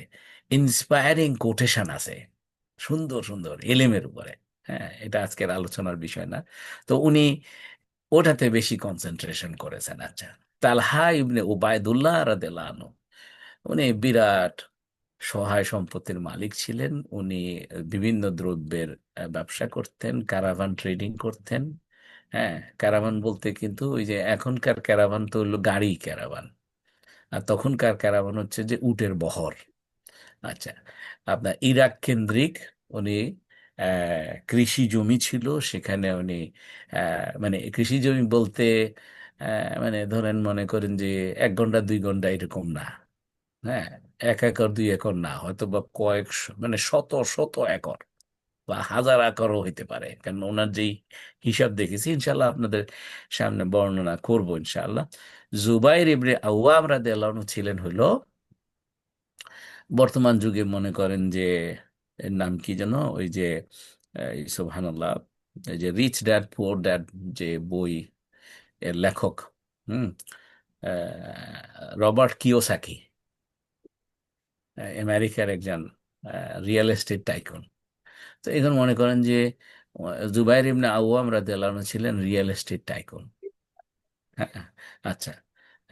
ইন্সপায়ারিং কোটেশন আছে, সুন্দর সুন্দর এলেমের উপরে। হ্যাঁ, এটা আজকের আলোচনার বিষয় না। তো উনি ওটাতে বেশি কনসেন্ট্রেশন করেছেন। আচ্ছা, তালহা ইবনে উবায়দুল্লাহ রাদিয়াল্লাহু আনহু, উনি বিরাট সহায় সম্পত্তির মালিক ছিলেন। উনি বিভিন্ন দ্রব্যের ব্যবসা করতেন, কারাভান ট্রেডিং করতেন। হ্যাঁ, ক্যারাভান বলতে কিন্তু ওই যে এখনকার ক্যারাভান তো হলো গাড়ি ক্যারাভান, আর তখনকার ক্যারাভান হচ্ছে যে উটের বহর। আচ্ছা, আপনার ইরাক কেন্দ্রিক উনি কৃষি জমি ছিল সেখানে উনি, মানে কৃষি জমি বলতে মানে ধরেন মনে করেন যে 1 ঘন্টা 2 ঘন্টা এরকম না। হ্যাঁ, 1 একর 2 একর না, হয়তো বা মানে শত শত একর বা হাজার একরও হইতে পারে। কারণ ওনার যেই হিসাব দেখেছি, ইনশাল্লাহ আপনাদের সামনে বর্ণনা করব ইনশাল্লাহ। জুবাইর ইবনে আওয়াম রাদিয়াল্লাহু আনহু ছিলেন হইল, বর্তমান যুগে মনে করেন যে এর নাম কি যেন, ওই যে সুবহানাল্লাহ, এই যে রিচ ড্যাড পুয়ার ড্যাড, যে বই এর লেখক, হুম, রবার্ট কিওসাকি, আমেরিকার একজন রিয়েল এস্টেট টাইকুন। তো এখন মনে করেন যে জুবাইর ইবনে আওয়াম রাদিয়াল্লাহু আনহু ছিলেন রিয়েল এস্টেট টাইকুন। হ্যাঁ। আচ্ছা,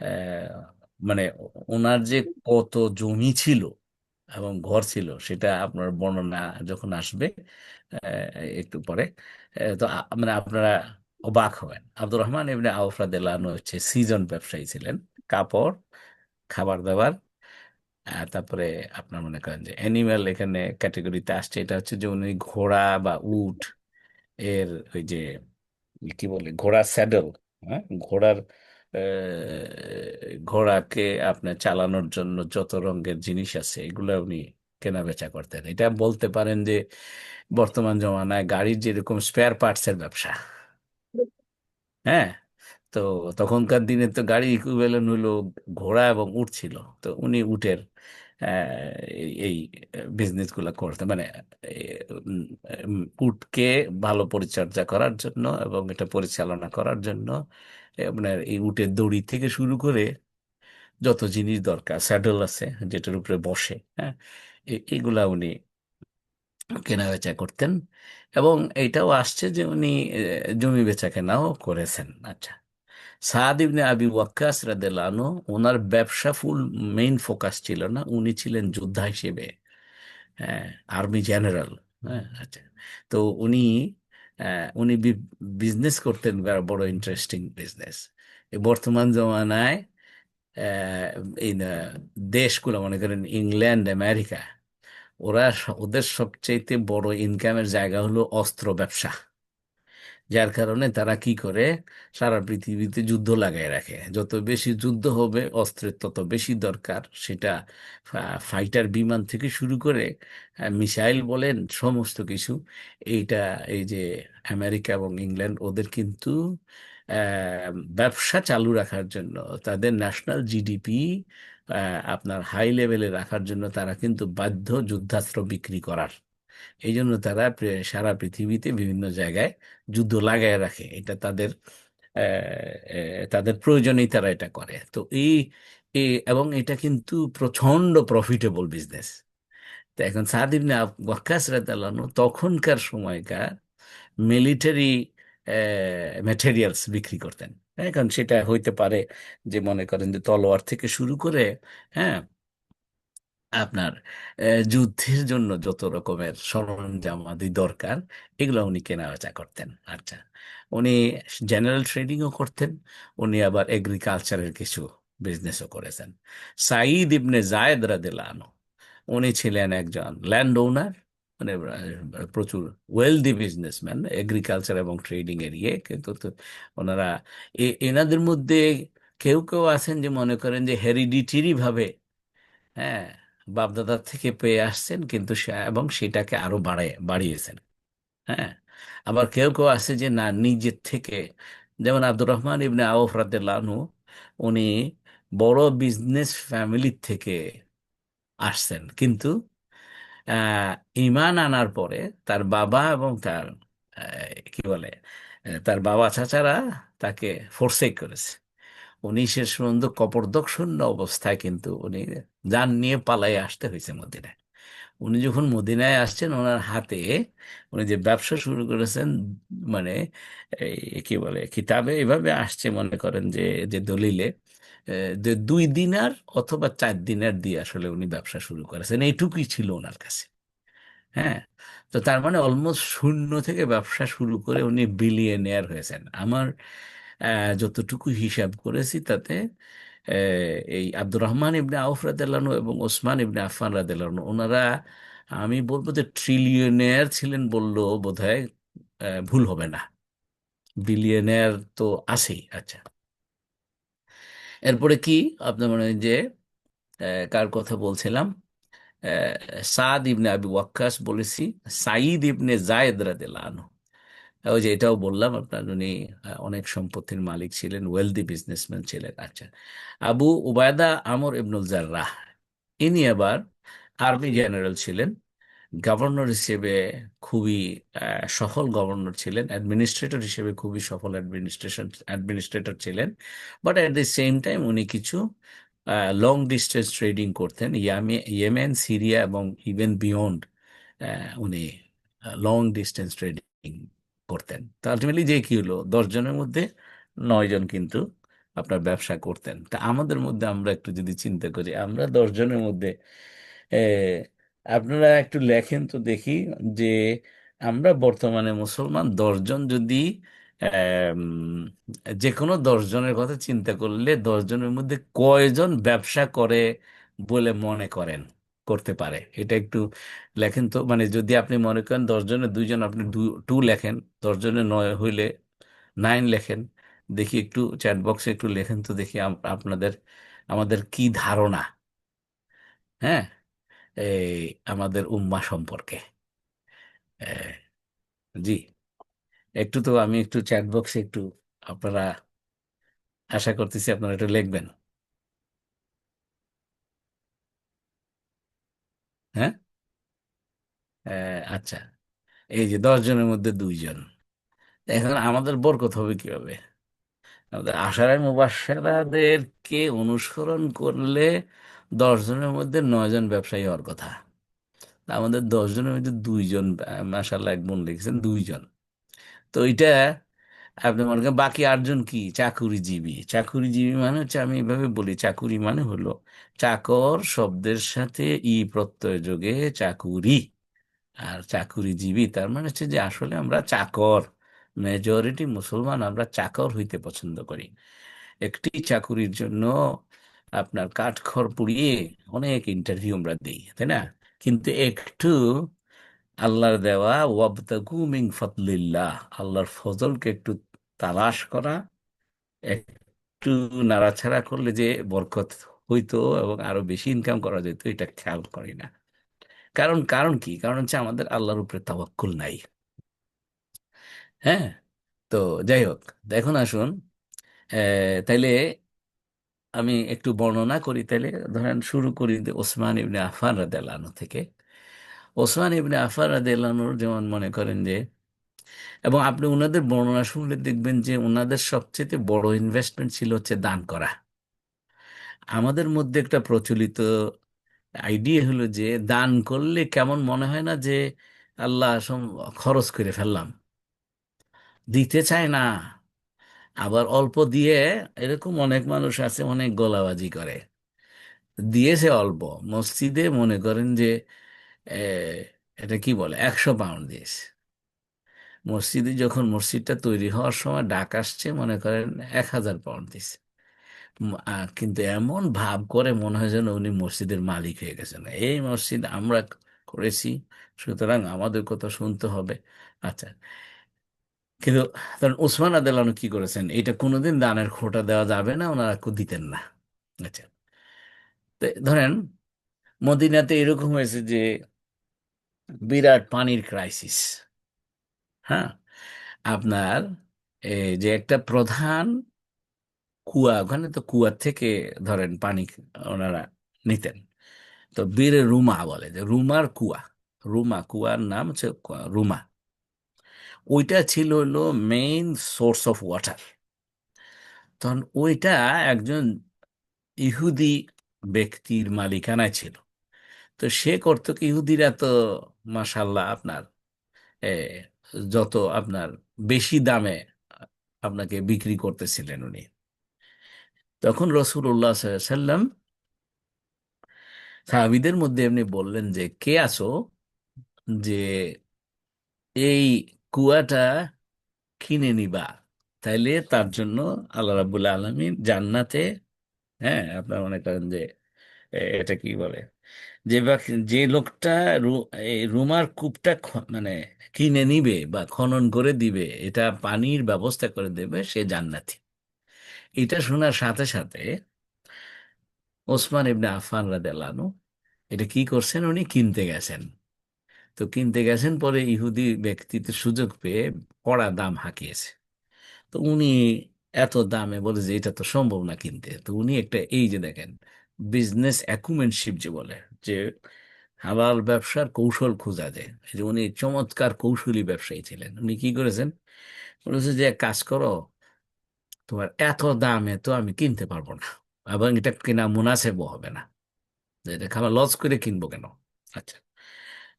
আহ, মানে ওনার যে কত জমি ছিল এবং ঘর ছিল সেটা আপনার বর্ণনা যখন আসবে একটু পরে, তো মানে আপনারা অবাক হবেন। আব্দুর রহমান ইবনে আওফ রাদিয়াল্লাহু আনহু হচ্ছে সিজন ব্যবসায়ী ছিলেন, কাপড়, খাবার দাবার, তারপরে আপনার মনে করেন যে অ্যানিম্যাল এখানে ক্যাটেগরিতে আসছে, এটা হচ্ছে যে উনি ঘোড়া বা উট এর ওই যে কি বলে, ঘোড়ার স্যাডল, হ্যাঁ, ঘোড়াকে আপনার চালানোর জন্য যত রঙের জিনিস আছে এগুলো উনি কেনা বেচা করতেন। এটা বলতে পারেন যে বর্তমান জমানায় গাড়ির যেরকম স্পেয়ার পার্টসের ব্যবসা। হ্যাঁ। তো তখনকার দিনে তো গাড়ি ইকুইভ্যালেন্ট হলো ঘোড়া এবং উট ছিল। তো উনি উটের এই বিজনেস গুলা করতেন, মানে উটকে ভালো পরিচর্যা করার জন্য এবং এটা পরিচালনা করার জন্য আপনার এই উটের দড়ি থেকে শুরু করে যত জিনিস দরকার, স্যাডল আছে যেটার উপরে বসে, হ্যাঁ, এগুলা উনি কেনা বেচা করতেন। এবং এইটাও আসছে যে উনি জমি বেচা কেনাও করেছেন। আচ্ছা, সাদ ইবনে আবি ওয়াক্কাস রাদিয়াল্লাহু আনহু, ওনার ব্যবসা ফুল মেইন ফোকাস ছিল না, উনি ছিলেন যোদ্ধা হিসেবে, হ্যাঁ, আর্মি জেনারেল। হ্যাঁ। আচ্ছা, তো উনি উনি বিজনেস করতেন, বড় ইন্টারেস্টিং বিজনেস। বর্তমান জমানায় আহ, এই দেশগুলো মনে করেন ইংল্যান্ড, আমেরিকা, ওদের সবচেয়ে বড় ইনকামের জায়গা হলো অস্ত্র ব্যবসা। যার কারণে তারা কি করে, সারা পৃথিবীতে যুদ্ধ লাগায় রাখে। যত বেশি যুদ্ধ হবে, অস্ত্রের তত বেশি দরকার। সেটা ফাইটার বিমান থেকে শুরু করে মিসাইল বলেন, সমস্ত কিছু। এইটা, এই যে আমেরিকা এবং ইংল্যান্ড, ওদের কিন্তু ব্যবসা চালু রাখার জন্য, তাদের ন্যাশনাল জিডিপি আপনার হাই লেভেলে রাখার জন্য তারা কিন্তু বাধ্য যুদ্ধাস্ত্র বিক্রি করার। এই জন্য তারা সারা পৃথিবীতে বিভিন্ন জায়গায় যুদ্ধ লাগায় রাখে। এটা তাদের তাদের প্রয়োজনেই তারা এটা করে। তো এবং এটা কিন্তু প্রচন্ড প্রফিটেবল বিজনেস। তো এখন সাদ ইবনে ওয়াক্কাস রাদিয়াল্লাহু আনহু তখনকার সময়কার মিলিটারি ম্যাটেরিয়ালস বিক্রি করতেন। এখন সেটা হইতে পারে যে মনে করেন যে তলোয়ার থেকে শুরু করে, হ্যাঁ, আপনার যুদ্ধের জন্য যত রকমের সরঞ্জাম আদি দরকার, এগুলো উনি কেনাবেচা করতেন। আচ্ছা, উনি জেনারেল ট্রেডিংও করতেন, উনি আবার এগ্রিকালচারের কিছু বিজনেসও করেছেন। সাঈদ ইবনে জায়েদ রাদিয়াল্লাহু আনহু, উনি ছিলেন একজন ল্যান্ড ওনার, মানে প্রচুর ওয়েলদি বিজনেসম্যান, এগ্রিকালচার এবং ট্রেডিং এরিয়ে। কিন্তু তো ওনারা এনাদের মধ্যে কেউ কেউ আছেন যে মনে করেন যে হেরিডিটারি ভাবে, হ্যাঁ, বাপদাদার থেকে পেয়ে আসছেন, কিন্তু এবং সেটাকে আরো বাড়িয়েছেন। হ্যাঁ, আবার কেউ কেউ আছে যে না, নিজের থেকে, যেমন আব্দুর রহমান ইবনে আওফ রাদিয়াল্লাহু আনহু, উনি বড় বিজনেস ফ্যামিলির থেকে আসছেন, কিন্তু আহ, ঈমান আনার পরে তার বাবা এবং তার কি বলে, তার বাবা চাচারা তাকে ফোরসেক করেছে। উনি শেষ পর্যন্ত কপর্দকশূন্য অবস্থায় কিন্তু উনি যান নিয়ে পালাই আসতে হয়েছে মদিনায়। উনি যখন মদিনায় আসছেন, ওনার হাতে উনি যে ব্যবসা শুরু করেছেন, মানে এই কি বলে, কিতাবে এভাবে আসছে, মনে করেন যে যে দলিলে, যে 2 দিনার অথবা 4 দিনার দিয়ে আসলে উনি ব্যবসা শুরু করেছেন, এইটুকুই ছিল ওনার কাছে। হ্যাঁ, তো তার মানে অলমোস্ট শূন্য থেকে ব্যবসা শুরু করে উনি বিলিয়নিয়ার হয়েছেন। আমার যতটুকু হিসাব করেছি তাতে এই আব্দুর রহমান ইবনে আউফ রাদিয়াল্লাহু আনহু এবং ওসমান ইবনে আফফান রাদিয়াল্লাহু আনহু, ওনারা আমি বলবো যে ট্রিলিয়নিয়ার ছিলেন বললেও বোধহয় ভুল হবে না। বিলিয়নিয়ার তো আছেই। আচ্ছা, এরপরে কি আপনার মনে হয় যে কার কথা বলছিলাম? সাদ ইবনে আবি ওয়াক্কাস বলেছি, সাঈদ ইবনে জায়েদ রাদিয়াল্লাহু আনহু, ওই যে এটাও বললাম আপনার, উনি অনেক সম্পত্তির মালিক ছিলেন, ওয়েলদি বিজনেসম্যান ছিলেন। আচ্ছা, আবু উবায়দা আমর ইবনুল জাররাহ, ইনি আবার আর্মি জেনারেল ছিলেন, গভর্নর হিসেবে খুবই সফল গভর্নর ছিলেন, অ্যাডমিনিস্ট্রেটর হিসেবে খুবই সফল অ্যাডমিনিস্ট্রেটর ছিলেন। But at the same time উনি কিছু লং ডিস্টেন্স ট্রেডিং করতেন, ইয়েমেন, সিরিয়া এবং ইভেন বিয়ন্ড। উনি লং ডিস্টেন্স ট্রেডিং করতেন। তো আলটিমেটলি যে কি হলো, 10 জনের মধ্যে 9 জন কিন্তু আপনার ব্যবসা করতেন। তা আমাদের মধ্যে আমরা একটু যদি চিন্তা করি, আমরা 10 জনের মধ্যে, আপনারা একটু লেখেন তো দেখি, যে আমরা বর্তমানে মুসলমান 10 জন যদি আম, যে কোনো 10 জনের কথা চিন্তা করলে 10 জনের মধ্যে কয়জন ব্যবসা করে বলে মনে করেন করতে পারে, এটা একটু লেখেন তো। মানে যদি আপনি মনে করেন 10 জনের 2 জন, আপনি টু লেখেন, 10 জনের 9 হইলে 9 লেখেন। দেখি একটু চ্যাট বক্সে একটু লেখেন তো দেখি আপনাদের, আমাদের কি ধারণা, হ্যাঁ, এই আমাদের উম্মাহ সম্পর্কে। আহ, জি, একটু তো আমি একটু চ্যাট বক্সে একটু, আপনারা, আশা করতেছি আপনারা একটু লিখবেন। হ্যাঁ, আচ্ছা, এই যে 10 জনের মধ্যে 2 জন, এখন আমাদের বরকত হবে কিভাবে? আমাদের আশারায় মুবাশশারাদেরকে অনুসরণ করলে 10 জনের মধ্যে 9 জন ব্যবসায়ী হওয়ার কথা। তা আমাদের 10 জনের মধ্যে 2 জন, মাশাআল্লাহ, এক বোন লিখেছেন 2 জন। তো এটা আপনি মনে করেন বাকি 8 জন কি চাকুরিজীবী। চাকুরিজীবী মানে হচ্ছে, আমি এভাবে বলি, চাকুরি মানে হলো চাকর শব্দের সাথে ই প্রত্যয় যোগে চাকুরি। আর চাকুরিজীবী তার মানে হচ্ছে যে আসলে আমরা চাকর, মেজরিটি মুসলমান আমরা চাকর হইতে পছন্দ করি। একটি চাকুরির জন্য আপনার কাঠখড় পুড়িয়ে অনেক ইন্টারভিউ আমরা দিই, তাই না? কিন্তু একটু আল্লাহর দেওয়া ওয়াবতাগু মিন ফাদলিল্লাহ, আল্লাহর ফজলকে একটু তালাশ করা, একটু নাড়াছাড়া করলে যে বরকত হইতো এবং আরো বেশি ইনকাম করা যেত, এটা খেয়াল করি না। কারণ কারণ কি? কারণ হচ্ছে আমাদের আল্লাহর উপরে তাওয়াক্কুল নাই। হ্যাঁ, তো যাই হোক, দেখুন আসুন, তাইলে আমি একটু বর্ণনা করি। তাইলে ধরেন শুরু করি যে ওসমান ইবনে আফফান রাদিয়াল্লাহু আনহু থেকে। ওসমান ইবনে আফফান রাদিয়াল্লাহু আনহুর যেমন মনে করেন যে, এবং আপনি ওনাদের বর্ণনা শুনলে দেখবেন যে ওনাদের সবচেয়ে বড় ইনভেস্টমেন্ট ছিল হচ্ছে দান করা। আমাদের মধ্যে একটা প্রচলিত আইডিয়া হলো যে দান করলে কেমন মনে হয় না যে আল্লাহ খরচ করে ফেললাম, দিতে চায় না, আবার অল্প দিয়ে, এরকম অনেক মানুষ আছে অনেক গলাবাজি করে। দিয়েছে অল্প, মসজিদে মনে করেন যে এ, এটা কি বলে, 100 পাউন্ড দিয়েছে। মসজিদে যখন মসজিদটা তৈরি হওয়ার সময় ডাক আসছে, মনে করেন 1000 পাউন্ড দিয়েছে। কিন্তু এমন ভাব করে মনে হয় যেন উনি মসজিদের মালিক হয়ে গেছেন, এই মসজিদ আমরা করেছি, সুতরাং আমাদের কথা শুনতে হবে। আচ্ছা, কিন্তু ধরেন ওসমান আদেলানো কি করেছেন, এটা কোনোদিন দানের খোঁটা দেওয়া যাবে না, ওনারা দিতেন না। আচ্ছা, তো ধরেন মদিনাতে এরকম হয়েছে যে বিরাট পানির ক্রাইসিস। হ্যাঁ, আপনার যে একটা প্রধান কুয়া, ওখানে তো কুয়ার থেকে ধরেন পানি ওনারা নিতেন। তো বীর রুমা বলে, যে রুমার কুয়া, রুমা কুয়ার নাম হচ্ছে রুমা। ওইটা ছিল হলো মেইন সোর্স অফ ওয়াটার। তখন ওইটা একজন ইহুদি ব্যক্তির মালিকানায় ছিল। তো সে করতো কি, ইহুদিরা তো মাশাল্লাহ আপনার এ, যত আপনার বেশি দামে আপনাকে বিক্রি করতেছিলেন উনি। তখন রসুল্লাহ সাল্লাম সাহাবীদের মধ্যে এমনি বললেন যে, কে আছো যে এই কুয়াটা কিনে নিবা, তাইলে তার জন্য আল্লাহ রাব্বুল আলামিন জান্নাতে, হ্যাঁ আপনার মনে করেন যে এটা কি বলে, যে লোকটা এই রুমার কূপটা মানে কিনে নিবে বা খনন করে দিবে, এটা পানির ব্যবস্থা করে দেবে, সে জান্নাতি। এটা শোনার সাথে সাথে ওসমান ইবনে আফফান রাদিয়াল্লাহু আনহু এটা কি করছেন, উনি কিনতে গেছেন। তো কিনতে গেছেন, পরে ইহুদি ব্যক্তিতে সুযোগ পেয়ে কড়া দাম হাঁকিয়েছে। তো উনি এত দামে বলে যে এটা তো সম্ভব না কিনতে। তো উনি একটা, এই যে দেখেন বিজনেস অ্যাকুমেনশিপ যে বলে, যে হালাল ব্যবসার কৌশল খোঁজা যায়, এই যে উনি চমৎকার কৌশলী ব্যবসায়ী ছিলেন। উনি কি করেছেন, বলেছে যে এক কাজ করো, তোমার এত দামে তো আমি কিনতে পারবো না, এবং এটা কেনা মুনাসেবও হবে না, যে এটা খাবার লস করে কিনবো কেন। আচ্ছা,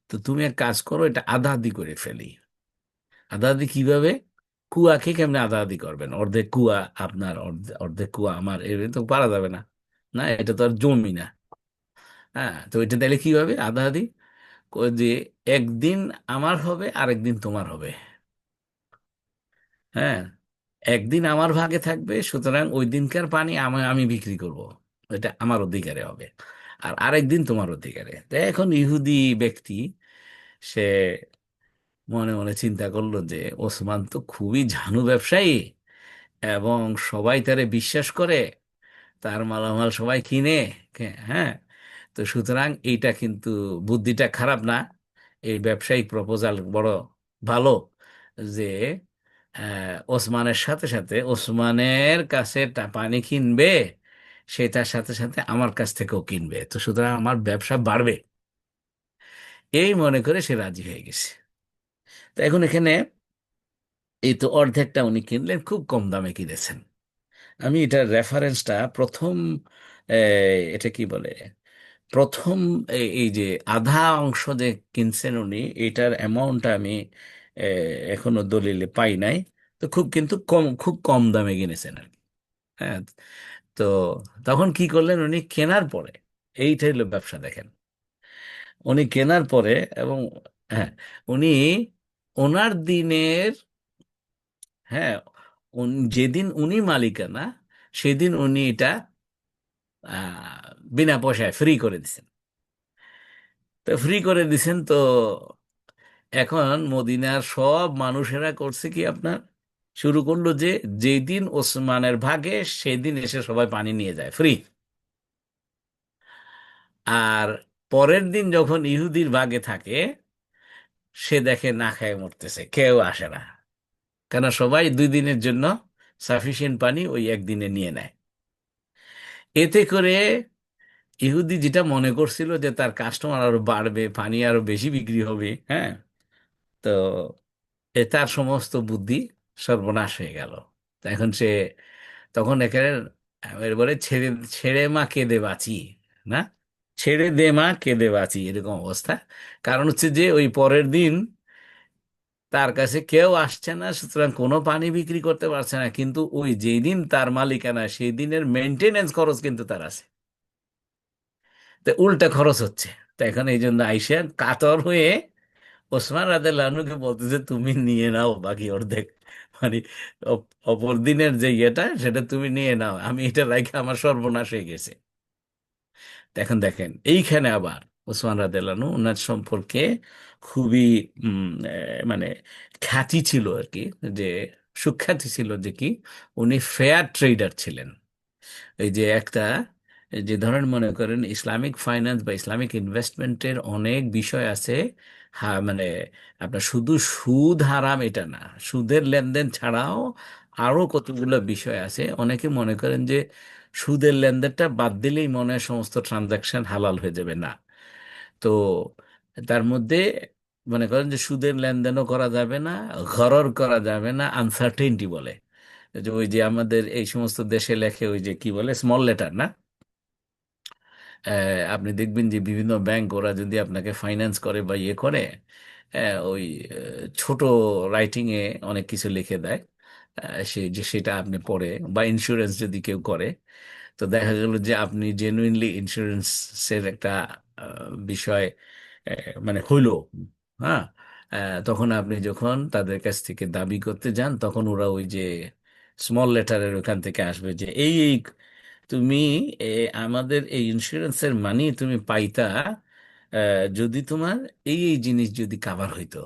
তো তুমি এক কাজ করো, এটা আধা আধি করে ফেলি। আধা আধি কিভাবে, কুয়াকে কেমনে আধা আধি করবেন, অর্ধেক কুয়া আপনার, অর্ধেক অর্ধেক কুয়া আমার, এভাবে তো পারা যাবে না। না, এটা তো আর জমি না। হ্যাঁ, তো এটা তাহলে কিভাবে আধা আধি, যে একদিন আমার হবে আর একদিন তোমার হবে। হ্যাঁ, একদিন আমার ভাগে থাকবে, সুতরাং ওই দিনকার পানি আমি আমি বিক্রি করব, এটা আমার অধিকারে হবে। আর আরেকদিন তোমার অধিকারে। তো এখন ইহুদি ব্যক্তি সে মনে মনে চিন্তা করলো যে ওসমান তো খুবই ঝানু ব্যবসায়ী, এবং সবাই তারে বিশ্বাস করে, তার মালামাল সবাই কিনে। হ্যাঁ, তো সুতরাং এইটা কিন্তু বুদ্ধিটা খারাপ না, এই ব্যবসায়িক প্রপোজাল বড় ভালো, যে ওসমানের সাথে সাথে ওসমানের কাছে পানি কিনবে, সেটার সাথে সাথে আমার কাছ থেকেও কিনবে, তো সুতরাং আমার ব্যবসা বাড়বে। এই মনে করে সে রাজি হয়ে গেছে। তো এখন এখানে এই তো অর্ধেকটা উনি কিনলেন, খুব কম দামে কিনেছেন। আমি এটার রেফারেন্সটা প্রথম, এটা কি বলে, প্রথম এই যে আধা অংশ যে কিনছেন উনি, এটার অ্যামাউন্টটা আমি এখনো দলিলে পাই নাই। তো খুব, কিন্তু কম, খুব কম দামে কিনেছেন আর কি। হ্যাঁ, তো তখন কি করলেন উনি কেনার পরে, এইটাই হলো ব্যবসা দেখেন, উনি কেনার পরে, এবং হ্যাঁ, উনি ওনার দিনের, হ্যাঁ, যেদিন উনি মালিকানা, সেদিন উনি এটা বিনা পয়সায় ফ্রি করে দিছেন। তো ফ্রি করে দিছেন, তো এখন মদিনার সব মানুষেরা করছে কি আপনার, শুরু করলো যে যেদিন ওসমানের ভাগে সেদিন এসে সবাই পানি নিয়ে যায় ফ্রি। আর পরের দিন যখন ইহুদির ভাগে থাকে, সে দেখে না খেয়ে মরতেছে, কেউ আসে না, কেন সবাই 2 দিনের জন্য সাফিসিয়েন্ট পানি ওই একদিনে নিয়ে নেয়। এতে করে ইহুদি যেটা মনে করছিল যে তার কাস্টমার আরো বাড়বে, পানি আরো বেশি বিক্রি হবে, হ্যাঁ, তো তার সমস্ত বুদ্ধি সর্বনাশ হয়ে গেল। তা এখন সে, তখন এখানে বলে ছেড়ে, ছেড়ে মা কেঁদে বাঁচি, না, ছেড়ে দে মা কেঁদে বাঁচি, এরকম অবস্থা। কারণ হচ্ছে যে ওই পরের দিন তার কাছে কেউ আসছে না, সুতরাং কোনো পানি বিক্রি করতে পারছে না, কিন্তু ওই যেই দিন তার মালিকানা, সেই দিনের মেনটেনেন্স খরচ কিন্তু তার আছে, তো উল্টা খরচ হচ্ছে। তো এখন এই জন্য আইসা কাতর হয়ে ওসমান রাদিয়াল্লাহু আনহুকে বলতেছে তুমি নিয়ে নাও বাকি অর্ধেক, মানে অপর দিনের যে ইয়েটা সেটা তুমি নিয়ে নাও, আমি এটা রাখে আমার সর্বনাশ হয়ে গেছে। তো এখন দেখেন এইখানে আবার ওসমান রাদিয়াল্লাহু আনহু ওনার সম্পর্কে খুবই মানে খ্যাতি ছিল আর কি, যে সুখ্যাতি ছিল যে কি উনি ফেয়ার ট্রেডার ছিলেন। এই যে একটা, যে ধরেন মনে করেন ইসলামিক ফাইন্যান্স বা ইসলামিক ইনভেস্টমেন্টের অনেক বিষয় আছে। হ্যাঁ মানে আপনার শুধু সুদ হারাম এটা না, সুদের লেনদেন ছাড়াও আরো কতগুলো বিষয় আছে। অনেকে মনে করেন যে সুদের লেনদেনটা বাদ দিলেই মনে হয় সমস্ত ট্রানজাকশন হালাল হয়ে যাবে, না। তো তার মধ্যে মনে করেন যে সুদের লেনদেনও করা যাবে না, ঘরর করা যাবে না, আনসার্টেনটি বলে। যে ওই যে আমাদের এই সমস্ত দেশে লেখে ওই যে কি বলে স্মল লেটার না, আপনি দেখবেন যে বিভিন্ন ব্যাংক ওরা যদি আপনাকে ফাইন্যান্স করে বা ইয়ে করে, ওই ছোট রাইটিং এ অনেক কিছু লিখে দেয়। যে সেটা আপনি পড়ে, বা ইন্স্যুরেন্স যদি কেউ করে, তো দেখা গেল যে আপনি জেনুইনলি ইন্স্যুরেন্সের একটা বিষয় মানে হইলো, হ্যাঁ। তখন আপনি যখন তাদের কাছ থেকে দাবি করতে যান, তখন ওরা ওই যে স্মল লেটারের ওখান থেকে আসবে যে এই তুমি এ, আমাদের এই ইন্স্যুরেন্সের মানি তুমি পাইতা যদি তোমার এই জিনিস যদি কাভার হইতো,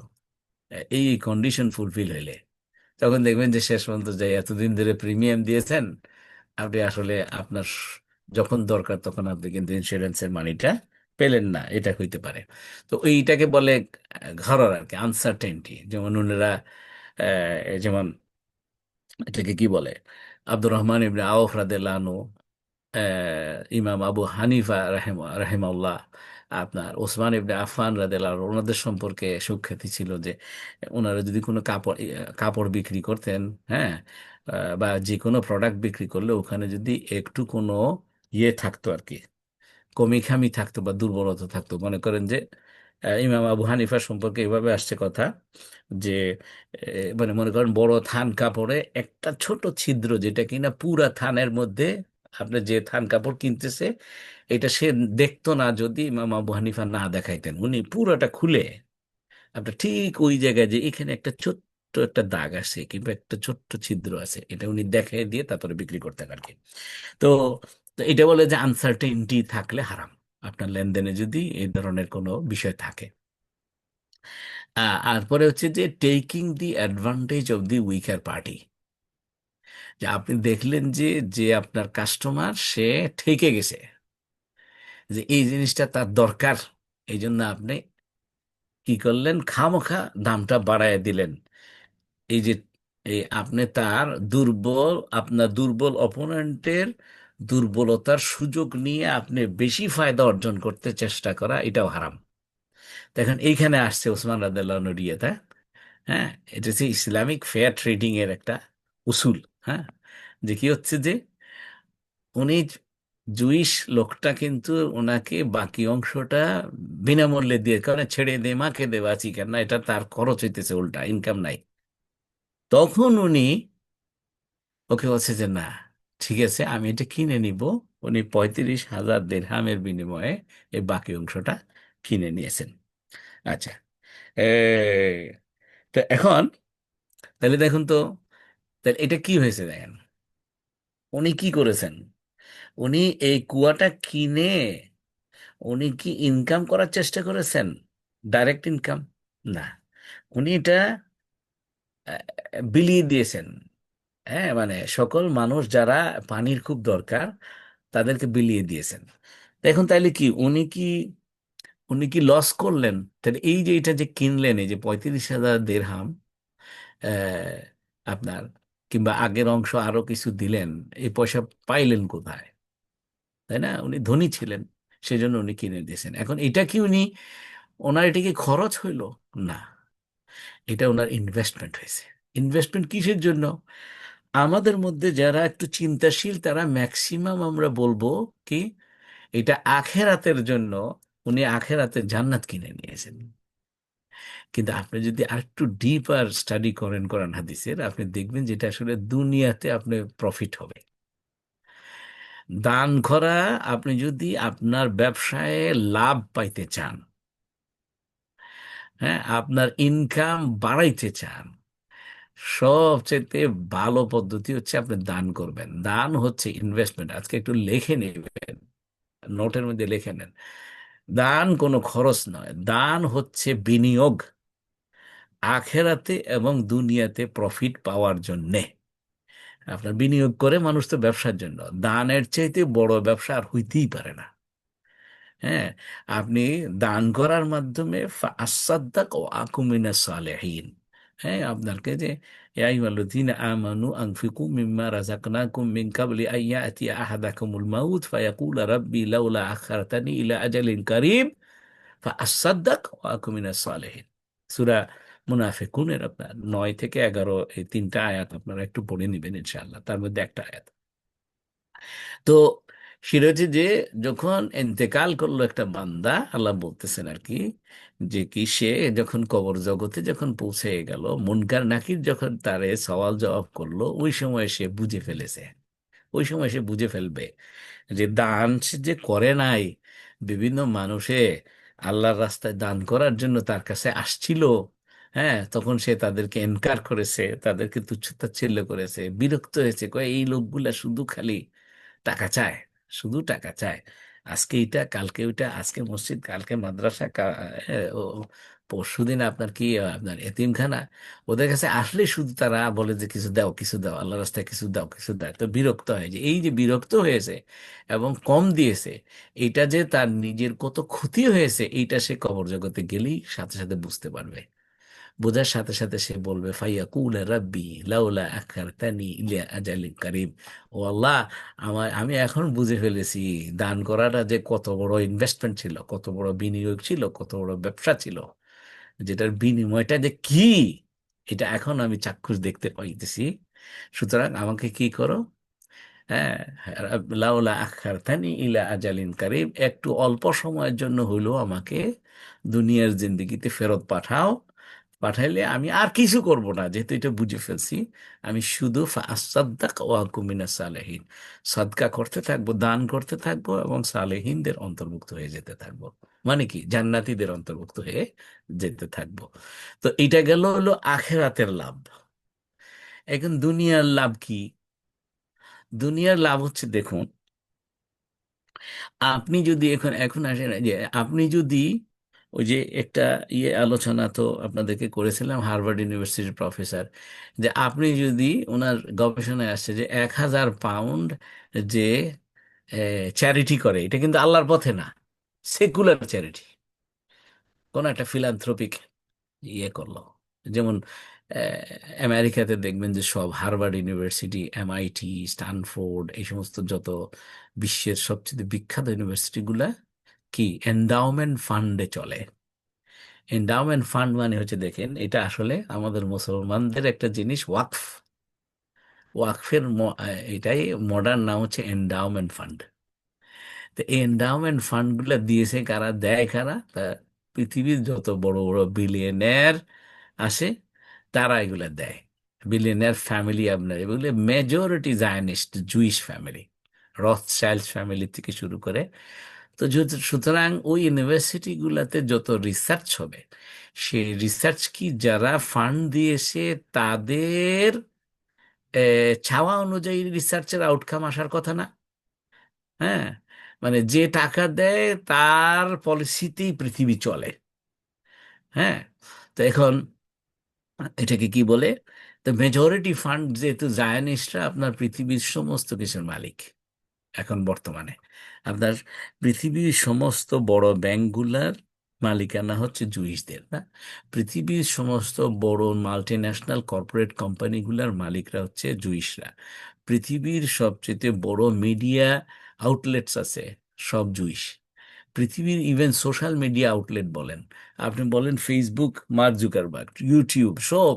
এই কন্ডিশন ফুলফিল হইলে। তখন দেখবেন যে শেষ পর্যন্ত যে এতদিন ধরে প্রিমিয়াম দিয়েছেন, আপনি আসলে আপনার যখন দরকার তখন আপনি কিন্তু ইন্স্যুরেন্সের মানিটা পেলেন না, এটা হইতে পারে। তো এইটাকে বলে ঘরর আর কি, আনসার্টেনটি। যেমন ওনারা যেমন এটাকে কি বলে, আব্দুর রহমান ইবনে আউফ রাদিয়াল্লাহু আনহু, ইমাম আবু হানিফা রাহিমাহুল্লাহ, আপনার ওসমান ইবনে আফফান রাদিয়াল্লাহু আনহু, ওনাদের সম্পর্কে সুখ্যাতি ছিল যে ওনারা যদি কোনো কাপড় কাপড় বিক্রি করতেন, হ্যাঁ, বা যে কোনো প্রোডাক্ট বিক্রি করলে ওখানে যদি একটু কোনো ইয়ে থাকতো আর কি, কমি খামি থাকতো বা দুর্বলতা থাকতো, মনে করেন যে ইমাম আবু হানিফা সম্পর্কে এভাবে আসছে কথা যে মানে মনে করেন বড় থান কাপড়ে একটা ছোট ছিদ্র, যেটা কিনা পুরা থানের মধ্যে আপনি যে থান কাপড় কিনতেছে এটা সে দেখতো না যদি ইমাম আবু হানিফা না দেখাইতেন, উনি পুরোটা খুলে আপনার ঠিক ওই জায়গায় যে এখানে একটা ছোট্ট একটা দাগ আছে কিংবা একটা ছোট্ট ছিদ্র আছে, এটা উনি দেখাই দিয়ে তারপরে বিক্রি করতেন আর কি। তো তো এটা বলে যে আনসার্টেনটি থাকলে হারাম, আপনার লেনদেনে যদি এই ধরনের কোনো বিষয় থাকে। আর পরে হচ্ছে যে taking the advantage of the weaker party, যে আপনি দেখলেন যে যে আপনার কাস্টমার সে ঠকে গেছে, যে এই জিনিসটা তার দরকার, এই জন্য আপনি কি করলেন, খামোখা দামটা বাড়ায় দিলেন। এই যে আপনি তার আপনার দুর্বল অপোনেন্টের দুর্বলতার সুযোগ নিয়ে আপনি বেশি ফায়দা অর্জন করতে চেষ্টা করা, এটাও হারাম। দেখেন এইখানে আসছে ওসমান রাদিয়াল্লাহু আনহুর ইয়েটা, হ্যাঁ। এটা হচ্ছে ইসলামিক ফেয়ার ট্রেডিং এর একটা উসুল, হ্যাঁ। যে কি হচ্ছে যে উনি জুইশ লোকটা কিন্তু ওনাকে বাকি অংশটা বিনামূল্যে দিয়ে, কারণ ছেড়ে দে মাকে দেওয়া চিকেন না, এটা তার খরচ হইতেছে, উল্টা ইনকাম নাই। তখন উনি ওকে বলছে যে না, ঠিক আছে আমি এটা কিনে নিব। উনি 35,000 দিরহামের বিনিময়ে এই বাকি অংশটা কিনে নিয়েছেন। আচ্ছা, এ, তো এখন তাহলে দেখুন তো, তাহলে এটা কি হয়েছে দেখেন, উনি কি করেছেন, উনি এই কুয়াটা কিনে উনি কি ইনকাম করার চেষ্টা করেছেন, ডাইরেক্ট ইনকাম? না, উনি এটা বিলিয়ে দিয়েছেন। হ্যাঁ মানে সকল মানুষ যারা পানির খুব দরকার তাদেরকে বিলিয়ে দিয়েছেন। এখন তাইলে কি উনি কি লস করলেন? তাহলে এই যে এটা যে কিনলেন, এই যে 35,000 দিরহাম, আহ, আপনার কিংবা আগের অংশ আরো কিছু দিলেন, এই পয়সা পাইলেন কোথায়? তাই না, উনি ধনী ছিলেন, সেজন্য উনি কিনে দিয়েছেন। এখন এটা কি ওনার এটা কি খরচ হইলো? না, এটা ওনার ইনভেস্টমেন্ট হয়েছে। ইনভেস্টমেন্ট কিসের জন্য? আমাদের মধ্যে যারা একটু চিন্তাশীল তারা ম্যাক্সিমাম আমরা বলবো কি এটা আখেরাতের জন্য, উনি আখেরাতের জান্নাত কিনে নিয়েছেন। কিন্তু আপনি যদি আরেকটু ডিপার স্টাডি করেন কোরআন হাদিসের, আপনি দেখবেন যেটা আসলে দুনিয়াতে আপনি প্রফিট হবে। দান করা, আপনি যদি আপনার ব্যবসায় লাভ পাইতে চান, হ্যাঁ, আপনার ইনকাম বাড়াইতে চান, সবচেয়ে ভালো পদ্ধতি হচ্ছে আপনি দান করবেন। দান হচ্ছে ইনভেস্টমেন্ট। আজকে একটু লিখে নেবেন, নোটের মধ্যে লিখে নেন। দান কোনো খরচ নয়, দান হচ্ছে বিনিয়োগ আখেরাতে এবং দুনিয়াতে প্রফিট পাওয়ার জন্যে। আপনার বিনিয়োগ করে মানুষ তো ব্যবসার জন্য, দানের চাইতে বড় ব্যবসা আর হইতেই পারে না। হ্যাঁ, আপনি দান করার মাধ্যমে আসাদ্দাক ও আকুমিনা সালেহীন। হ্যাঁ, আপনাকে যে ইয়া আইয়ুহাল্লাযীনা আমানু আনফিকু মিম্মা রাযাকনাকুম মিন ক্বাবলি আন ইয়াতিয়া আহাদাকুমুল মাউত ফায়াকুলা রাব্বি লাউলা আখারতানি ইলা আজালিন কারীব ফাআসাদ্দাক ওয়া আকুম মিনাস সালিহিন। সূরা মুনাফিকুনের আপনার 9 থেকে 11 এই তিনটা আয়াত আপনারা একটু পড়ে নেবেন ইনশাআল্লাহ, তার মধ্যে একটা আয়াত। তো সেটা হচ্ছে যে যখন এন্তেকাল করলো একটা বান্দা, আল্লাহ বলতেছেন আর কি, যে কি সে যখন কবর জগতে যখন পৌঁছে গেল, মুনকার নাকির যখন তারে সওয়াল জবাব করলো, ওই সময় সে বুঝে ফেলেছে, ওই সময় সে বুঝে ফেলবে যে দান সে যে করে নাই। বিভিন্ন মানুষে আল্লাহর রাস্তায় দান করার জন্য তার কাছে আসছিল। হ্যাঁ, তখন সে তাদেরকে এনকার করেছে, তাদেরকে তুচ্ছ-তাচ্ছিল্য করেছে, বিরক্ত হয়েছে, কয় এই লোকগুলা শুধু খালি টাকা চায়, শুধু টাকা চায়। আজকে এটা, কালকে ওইটা, আজকে মসজিদ, কালকে মাদ্রাসা, পরশুদিন আপনার কি আপনার এতিমখানা। ওদের কাছে আসলে শুধু তারা বলে যে কিছু দাও, কিছু দাও, আল্লাহ রাস্তায় কিছু দাও, কিছু দাও। তো বিরক্ত হয়, যে এই যে বিরক্ত হয়েছে এবং কম দিয়েছে, এটা যে তার নিজের কত ক্ষতি হয়েছে, এইটা সে কবর জগতে গেলেই সাথে সাথে বুঝতে পারবে। বোঝার সাথে সাথে সে বলবে ফাইয়াকুল রাব্বি লাউলা আখারতানি ইলা আজালিন কারীব। ও আল্লাহ, আমি এখন বুঝে ফেলেছি দান করাটা যে কত বড় ইনভেস্টমেন্ট ছিল, কত বড় বিনিয়োগ ছিল, কত বড় ব্যবসা ছিল, যেটার বিনিময়টা যে কি, এটা এখন আমি চাক্ষুষ দেখতে পাইতেছি। সুতরাং আমাকে কি করো, হ্যাঁ, লাউলা আখারতানি ইলা আজালিন কারিব, একটু অল্প সময়ের জন্য হইলেও আমাকে দুনিয়ার জিন্দেগিতে ফেরত পাঠাও। পাঠাইলে আমি আর কিছু করব না, যেহেতু এটা বুঝে ফেলছি। আমি শুধু আসাদ্দাক ওয়া আকুম মিনাস সালেহিন, সাদকা করতে থাকবো, দান করতে থাকবো এবং সালেহিনদের অন্তর্ভুক্ত হয়ে যেতে থাকবো। মানে কি, জান্নাতীদের অন্তর্ভুক্ত হয়ে যেতে থাকবো। তো এটা গেল হলো আখেরাতের লাভ। এখন দুনিয়ার লাভ কি? দুনিয়ার লাভ হচ্ছে, দেখুন, আপনি যদি এখন এখন আসেন, যে আপনি যদি ওই যে একটা আলোচনা তো আপনাদেরকে করেছিলাম, হার্ভার্ড ইউনিভার্সিটির প্রফেসর, যে আপনি যদি, ওনার গবেষণায় আসছে যে 1,000 পাউন্ড যে চ্যারিটি করে, এটা কিন্তু আল্লাহর পথে না, সেকুলার চ্যারিটি, কোন একটা ফিলান্থ্রপিক করলো। যেমন আমেরিকাতে দেখবেন যে সব হার্ভার্ড ইউনিভার্সিটি, এমআইটি, স্ট্যানফোর্ড, এই সমস্ত যত বিশ্বের সবচেয়ে বিখ্যাত ইউনিভার্সিটিগুলা কি এন্ডাওমেন্ট ফান্ডে চলে। এন্ডাওমেন্ট ফান্ড মানে হচ্ছে, দেখেন, এটা আসলে আমাদের মুসলমানদের একটা জিনিস, ওয়াকফ। ওয়াকফের এটাই মডার্ন নাম হচ্ছে এন্ডাওমেন্ট ফান্ড। তো এই এন্ডাওমেন্ট ফান্ড গুলা দিয়েছে কারা, দেয় কারা? তা পৃথিবীর যত বড় বড় বিলিয়নের আসে, তারা এগুলা দেয়। বিলিয়নের ফ্যামিলি আপনার, এগুলো majority Zionist Jewish family, Rothschild family থেকে শুরু করে। তো সুতরাং ওই ইউনিভার্সিটি গুলাতে যত রিসার্চ হবে, সেই রিসার্চ কি যারা ফান্ড দিয়েছে তাদের চাওয়া অনুযায়ী রিসার্চের আউটকাম আসার কথা না। হ্যাঁ, মানে যে টাকা দেয় তার পলিসিতেই পৃথিবী চলে। হ্যাঁ, তো এখন এটাকে কি বলে, তো মেজরিটি ফান্ড, যেহেতু জায়নিস্টরা আপনার পৃথিবীর সমস্ত কিছুর মালিক এখন বর্তমানে। আপনার পৃথিবীর সমস্ত বড় ব্যাংকগুলার মালিকানা হচ্ছে জুইসদের, না? পৃথিবীর সমস্ত বড় মাল্টি ন্যাশনাল কর্পোরেট কোম্পানিগুলার মালিকরা হচ্ছে জুইসরা। পৃথিবীর সবচেয়ে বড় মিডিয়া আউটলেটস আছে, সব জুইস। পৃথিবীর ইভেন সোশ্যাল মিডিয়া আউটলেট বলেন, আপনি বলেন ফেসবুক, মার্ক জুকারবার্গ, ইউটিউব, সব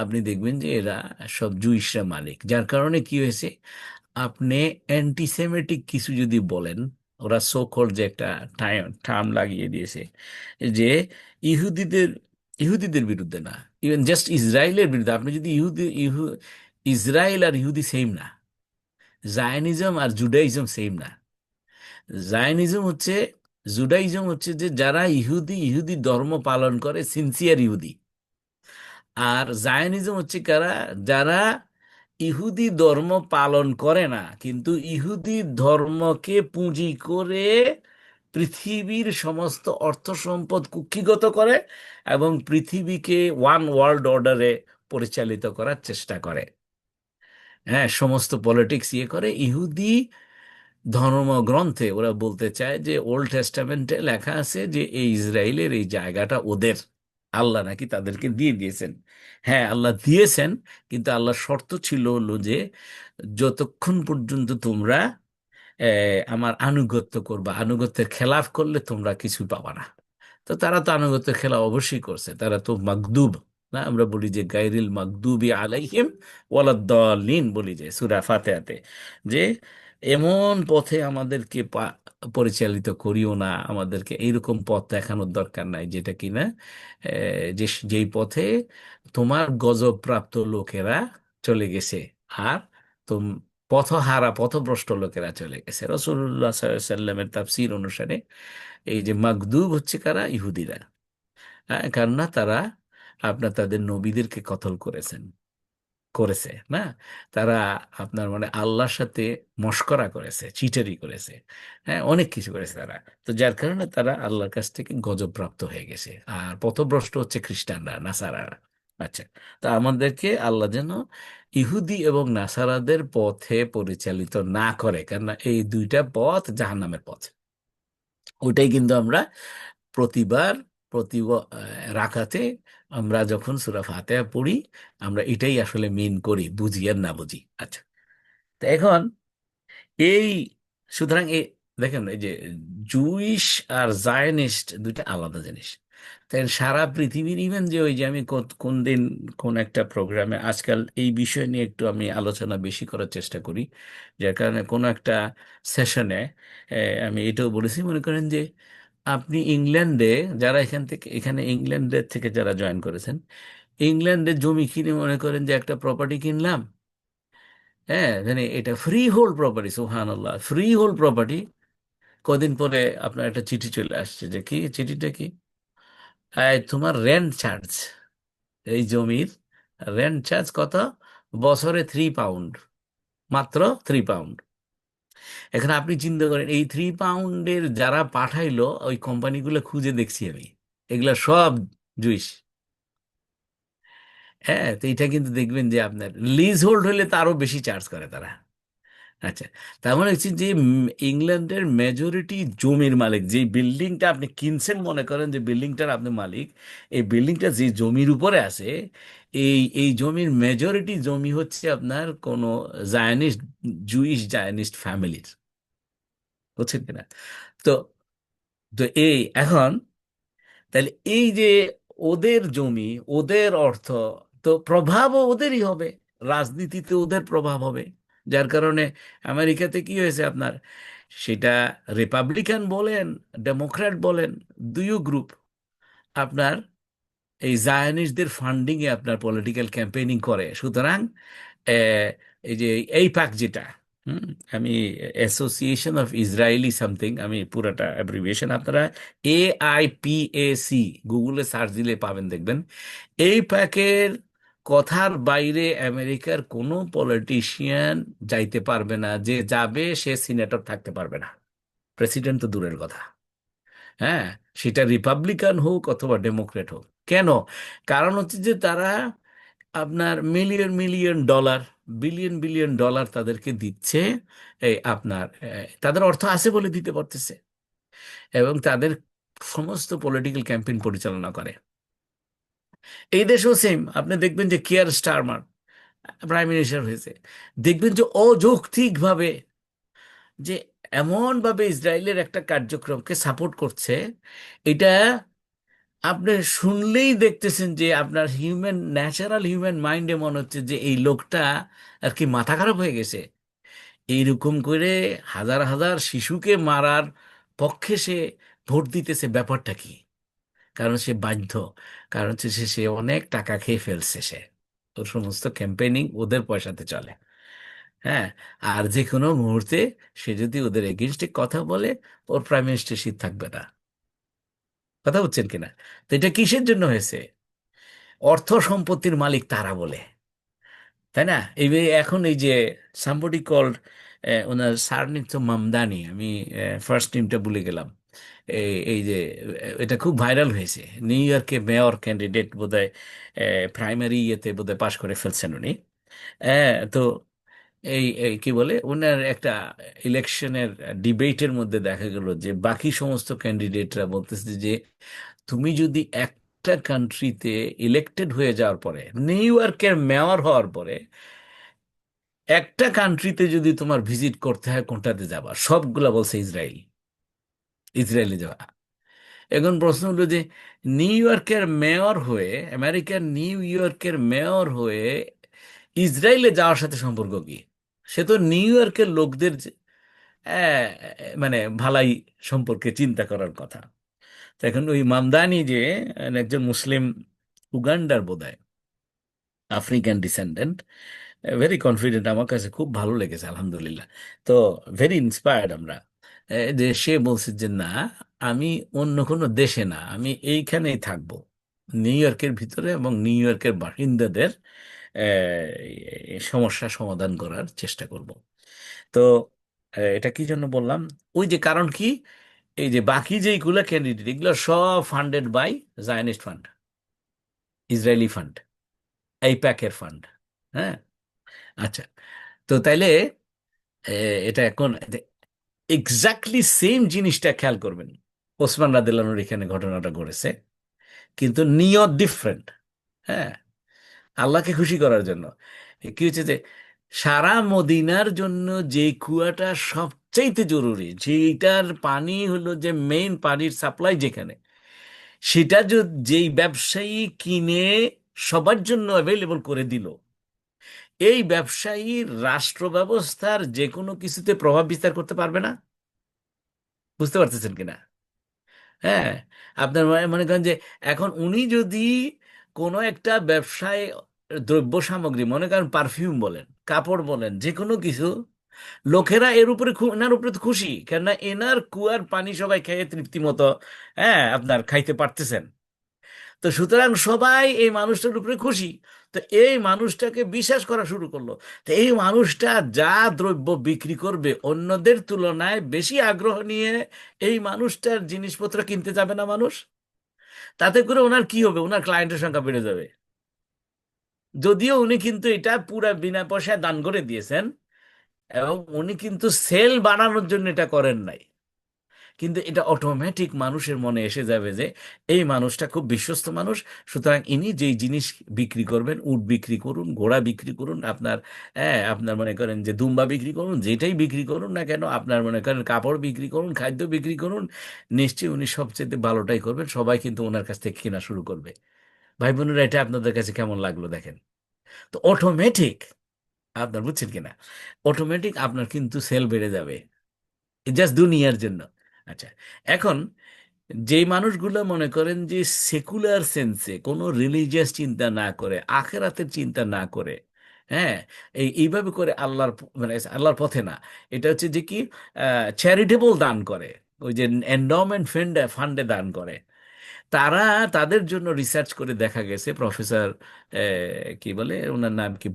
আপনি দেখবেন যে এরা সব জুইসরা মালিক। যার কারণে কি হয়েছে, আপনি অ্যান্টিসেমেটিক কিছু যদি বলেন, ওরা সোকল যে একটা টার্ম লাগিয়ে দিয়েছে, যে ইহুদিদের ইহুদিদের বিরুদ্ধে না, ইভেন জাস্ট ইসরায়েলের বিরুদ্ধে, আপনি যদি ইসরায়েল আর ইহুদি সেম না, জায়নিজম আর জুডাইজম সেম না। জায়নিজম হচ্ছে জুডাইজম হচ্ছে যে যারা ইহুদি, ইহুদি ধর্ম পালন করে, সিনসিয়ার ইহুদি। আর জায়নিজম হচ্ছে কারা, যারা ইহুদি ধর্ম পালন করে না কিন্তু ইহুদি ধর্মকে পুঁজি করে পৃথিবীর সমস্ত অর্থ সম্পদ কুক্ষিগত করে এবং পৃথিবীকে ওয়ান ওয়ার্ল্ড অর্ডারে পরিচালিত করার চেষ্টা করে। হ্যাঁ, সমস্ত পলিটিক্স ইয়ে করে। ইহুদি ধর্মগ্রন্থে ওরা বলতে চায় যে ওল্ড টেস্টামেন্টে লেখা আছে যে এই ইসরায়েলের এই জায়গাটা ওদের, আল্লাহ নাকি তাদেরকে দিয়ে দিয়েছেন। হ্যাঁ, আল্লাহ দিয়েছেন, কিন্তু আল্লাহর শর্ত ছিল হলো যে যতক্ষণ পর্যন্ত তোমরা আমার আনুগত্য করবা, আনুগত্যের খেলাফ করলে তোমরা কিছু পাবা না। তো তারা তো আনুগত্যের খেলা অবশ্যই করছে, তারা তো মাগদুব, না আমরা বলি যে গায়রিল মাগদুবি আলাইহিম ওয়ালাদ্দাল্লিন, বলি যে সূরা ফাতিহাতে, যে এমন পথে আমাদেরকে পরিচালিত করিও না, আমাদেরকে এইরকম পথ দেখানোর দরকার নাই যেটা কিনা যেই পথে তোমার গজবপ্রাপ্ত লোকেরা চলে গেছে, আর তুম পথহারা পথভ্রষ্ট লোকেরা চলে গেছে। রাসূলুল্লাহ সাল্লাল্লাহু আলাইহি সাল্লামের তাফসীর অনুসারে এই যে মাগদুব হচ্ছে কারা, ইহুদিরা। হ্যাঁ, কেননা তারা আপনার তাদের নবীদেরকে কতল করেছে না, তারা আপনার মানে আল্লাহর সাথে মশকরা করেছে, চিটারি করেছে, হ্যাঁ অনেক কিছু করেছে তারা। তো যার কারণে তারা আল্লাহর কাছ থেকে গজবপ্রাপ্ত হয়ে গেছে। আর পথভ্রষ্ট হচ্ছে খ্রিস্টানরা, নাসারারা। আচ্ছা, তা আমাদেরকে আল্লাহ যেন ইহুদি এবং নাসারাদের পথে পরিচালিত না করে, কেননা এই দুইটা পথ জাহান্নামের পথ। ওইটাই কিন্তু আমরা প্রতিবার প্রতি রাকাতে আমরা যখন সূরা ফাতিহা পড়ি, আমরা এটাই আসলে মেন করি, বুঝি আর না বুঝি। আচ্ছা, তো এখন এই সুতরাং দেখেন এই যে জুইশ আর জায়নিস্ট দুইটা আলাদা জিনিস। তাই সারা পৃথিবীর ইভেন যে ওই যে আমি কোন দিন কোন একটা প্রোগ্রামে আজকাল এই বিষয় নিয়ে একটু আমি আলোচনা বেশি করার চেষ্টা করি, যার কারণে কোনো একটা সেশনে আমি এটাও বলেছি, মনে করেন যে আপনি ইংল্যান্ডে, যারা এখানে ইংল্যান্ডের থেকে যারা জয়েন করেছেন, ইংল্যান্ডে জমি কিনে মনে করেন যে একটা প্রপার্টি কিনলাম। হ্যাঁ, মানে এটা ফ্রি হোল্ড প্রপার্টি, সুবহানাল্লাহ, ফ্রি হোল্ড প্রপার্টি। কদিন পরে আপনার একটা চিঠি চলে আসছে, যে কি চিঠিটা কি, তোমার রেন্ট চার্জ, এই জমির রেন্ট চার্জ কত, বছরে 3 পাউন্ড, মাত্র 3 পাউন্ড। এখন আপনি চিন্তা করেন এই 3 পাউন্ডের যারা পাঠাইলো ওই কোম্পানিগুলো খুঁজে দেখছি আমি, এগুলা সব জুইস। হ্যাঁ, তো এটা কিন্তু দেখবেন যে আপনার লিজ হোল্ড হলে তারও বেশি চার্জ করে তারা। আচ্ছা, তার মানে হচ্ছে যে ইংল্যান্ডের মেজরিটি জমির মালিক, যে বিল্ডিংটা আপনি কিনছেন, মনে করেন যে বিল্ডিংটার আপনি মালিক, এই বিল্ডিংটা যে জমির উপরে আছে, এই জমির মেজরিটি জমি হচ্ছে আপনার কোনো জায়নিস্ট, জুইশ জায়নিস্ট ফ্যামিলির, বুঝছেন কিনা? তো তো এখন তাহলে এই যে ওদের জমি, ওদের অর্থ, তো প্রভাবও ওদেরই হবে, রাজনীতিতে ওদের প্রভাব হবে। যার কারণে আমেরিকাতে কি হয়েছে আপনার, সেটা রিপাবলিকান বলেন, ডেমোক্র্যাট বলেন, দুই গ্রুপ আপনার এই জায়নিস্টদের ফান্ডিং এ আপনার পলিটিক্যাল ক্যাম্পেইনিং করে। সুতরাং আহ, এই যে এই পাক যেটা, হুম, আমি অ্যাসোসিয়েশন অফ ইসরায়েলি সামথিং, আমি পুরাটা অ্যাব্রিভিয়েশন আপনারা AIPAC গুগলে সার্চ দিলে পাবেন, দেখবেন এই প্যাকের কথার বাইরে আমেরিকার কোনো পলিটিশিয়ান যাইতে পারবে না, যে যাবে সে সিনেটর থাকতে পারবে না, প্রেসিডেন্ট তো দূরের কথা। হ্যাঁ, সেটা রিপাবলিকান হোক অথবা ডেমোক্রেট হোক। কেন? কারণ হচ্ছে যে তারা আপনার million million dollar, billion billion dollar তাদেরকে দিচ্ছে। এই আপনার তাদের অর্থ আছে বলে দিতে পারতেছে, এবং তাদের সমস্ত পলিটিক্যাল ক্যাম্পেইন পরিচালনা করে। এই দেশেও সেম, আপনি দেখবেন যে কিয়ার স্টারমার প্রাইম মিনিস্টার হয়েছে, দেখবেন যে অযৌক্তিকভাবে, যে এমন ভাবে ইসরায়েলের একটা কার্যক্রমকে সাপোর্ট করছে, এটা আপনি শুনলেই দেখতেছেন যে আপনার ন্যাচারাল হিউম্যান মাইন্ডে মনে হচ্ছে যে এই লোকটা আর কি মাথা খারাপ হয়ে গেছে, এইরকম করে হাজার হাজার শিশুকে মারার পক্ষে সে ভোট দিতেছে, ব্যাপারটা কি? কারণ সে বাধ্য, কারণ হচ্ছে সে অনেক টাকা খেয়ে ফেলছে, সে ওর সমস্ত ক্যাম্পেইনিং ওদের পয়সাতে চলে। হ্যাঁ, আর যে কোনো মুহূর্তে সে যদি ওদের এগেনস্টে কথা বলে, ওর প্রাইম মিনিস্টারশিপ থাকবে না। কথা বুঝছেন কিনা? তো এটা কিসের জন্য হয়েছে? অর্থ সম্পত্তির মালিক তারা বলে, তাই না? এখন এই যে সাম্বডি কল্ড, ওনার সারনেম তো মামদানি, আমি ফার্স্ট নেমটা ভুলে গেলাম। এই যে এটা খুব ভাইরাল হয়েছে। নিউ ইয়র্কে মেয়র ক্যান্ডিডেট বোধহয় প্রাইমারি ইয়েতে বোধহয় পাশ করে ফেলছেন উনি। তো এই কি বলে, ওনার একটা ইলেকশনের ডিবেটের মধ্যে দেখা গেল যে বাকি সমস্ত ক্যান্ডিডেটরা বলতেছে যে তুমি যদি একটা কান্ট্রিতে ইলেক্টেড হয়ে যাওয়ার পরে, নিউ ইয়র্কের মেয়র হওয়ার পরে একটা কান্ট্রিতে যদি তোমার ভিজিট করতে হয়, কোনটাতে যাবা? সবগুলা বলছে ইসরায়েল, ইসরায়েলে যাওয়া। এখন প্রশ্ন হলো যে নিউ ইয়র্কের মেয়র হয়ে, আমেরিকার নিউ ইয়র্কের মেয়র হয়ে ইসরায়েলে যাওয়ার সাথে সম্পর্ক কি? সে তো নিউ ইয়র্কের লোকদের মানে ভালাই সম্পর্কে চিন্তা করার কথা। তো এখন ওই মামদানি যে একজন মুসলিম, উগান্ডার বোধহয়, আফ্রিকান ডিসেন্ডেন্ট, ভেরি কনফিডেন্ট, আমার কাছে খুব ভালো লেগেছে আলহামদুলিল্লাহ। তো ভেরি ইন্সপায়ার্ড আমরা। যে সে বলছে যে না, আমি অন্য কোনো দেশে না, আমি এইখানেই থাকবো, নিউ ইয়র্কের ভিতরে, এবং নিউ ইয়র্কের বাসিন্দাদের সমস্যা সমাধান করার চেষ্টা করব। তো এটা কি জন্য বললাম? ওই যে কারণ কি, এই যে বাকি যেইগুলো ক্যান্ডিডেট, এগুলো সব funded by Zionist fund, Israeli fund, এই প্যাকের ফান্ড। হ্যাঁ, আচ্ছা। তো তাইলে এ, এটা এখন এক্স্যাক্টলি সেম জিনিসটা খেয়াল করবেন, ওসমান রাদিয়াল্লাহুর এখানে ঘটনাটা ঘটেছে, কিন্তু নিয়ত ডিফারেন্ট। হ্যাঁ, আল্লাহকে খুশি করার জন্য। কি হচ্ছে যে সারা মদিনার জন্য যে কুয়াটা সবচাইতে জরুরি, যেটার পানি হলো যে মেইন পানির সাপ্লাই যেখানে, সেটা যেই ব্যবসায়ী কিনে সবার জন্য অ্যাভেলেবল করে দিল, এই ব্যবসায়ী রাষ্ট্র ব্যবস্থার যে কোনো কিছুতে প্রভাব বিস্তার করতে পারবে না। বুঝতে পারতেছেন কিনা? হ্যাঁ, আপনার মনে করেন যে এখন উনি যদি কোনো একটা ব্যবসায় দ্রব্য সামগ্রী, মনে করেন পারফিউম বলেন, কাপড় বলেন, যে কোনো কিছু, লোকেরা এর উপরে এনার উপরে তো খুশি, কেননা এনার কুয়ার পানি সবাই খেয়ে তৃপ্তি মতো, হ্যাঁ, আপনার খাইতে পারতেছেন। তো সুতরাং সবাই এই মানুষটার উপরে খুশি। তো এই মানুষটাকে বিশ্বাস করা শুরু করলো। তো এই মানুষটা যা দ্রব্য বিক্রি করবে, অন্যদের তুলনায় বেশি আগ্রহ নিয়ে এই মানুষটার জিনিসপত্র কিনতে যাবে না মানুষ? তাতে করে ওনার কি হবে? ওনার ক্লায়েন্টের সংখ্যা বেড়ে যাবে। যদিও উনি কিন্তু এটা পুরা বিনা পয়সায় দান করে দিয়েছেন, এবং উনি কিন্তু সেল বাড়ানোর জন্য এটা করেন নাই, কিন্তু এটা অটোমেটিক মানুষের মনে এসে যাবে যে এই মানুষটা খুব বিশ্বস্ত মানুষ। সুতরাং ইনি যেই জিনিস বিক্রি করবেন, উট বিক্রি করুন, ঘোড়া বিক্রি করুন, আপনার আপনার মনে করেন যে দুম্বা বিক্রি করুন, যেটাই বিক্রি করুন না কেন, আপনার মনে করেন কাপড় বিক্রি করুন, খাদ্য বিক্রি করুন, নিশ্চয়ই উনি সবচেয়ে ভালোটাই করবেন, সবাই কিন্তু ওনার কাছ থেকে কেনা শুরু করবে। ভাই বোনেরা, এটা আপনাদের কাছে কেমন লাগলো দেখেন? তো অটোমেটিক, আপনার বুঝছেন কিনা, অটোমেটিক আপনার কিন্তু সেল বেড়ে যাবে, জাস্ট দুনিয়ার জন্য। আচ্ছা, এখন যেই মানুষগুলো মনে করেন যে সেকুলার সেন্সে কোনো রিলিজিয়াস চিন্তা না করে, আখেরাতের চিন্তা না করে, হ্যাঁ, এইভাবে করে আল্লাহর মানে আল্লাহর পথে না, এটা হচ্ছে যে কি, চ্যারিটেবল দান করে, ওই যে এন্ডাওমেন্ট ফান্ডে দান করে, তারা, তাদের জন্য রিসার্চ করে দেখা গেছে, প্রফেসর কি বলে ওনার নাম কি,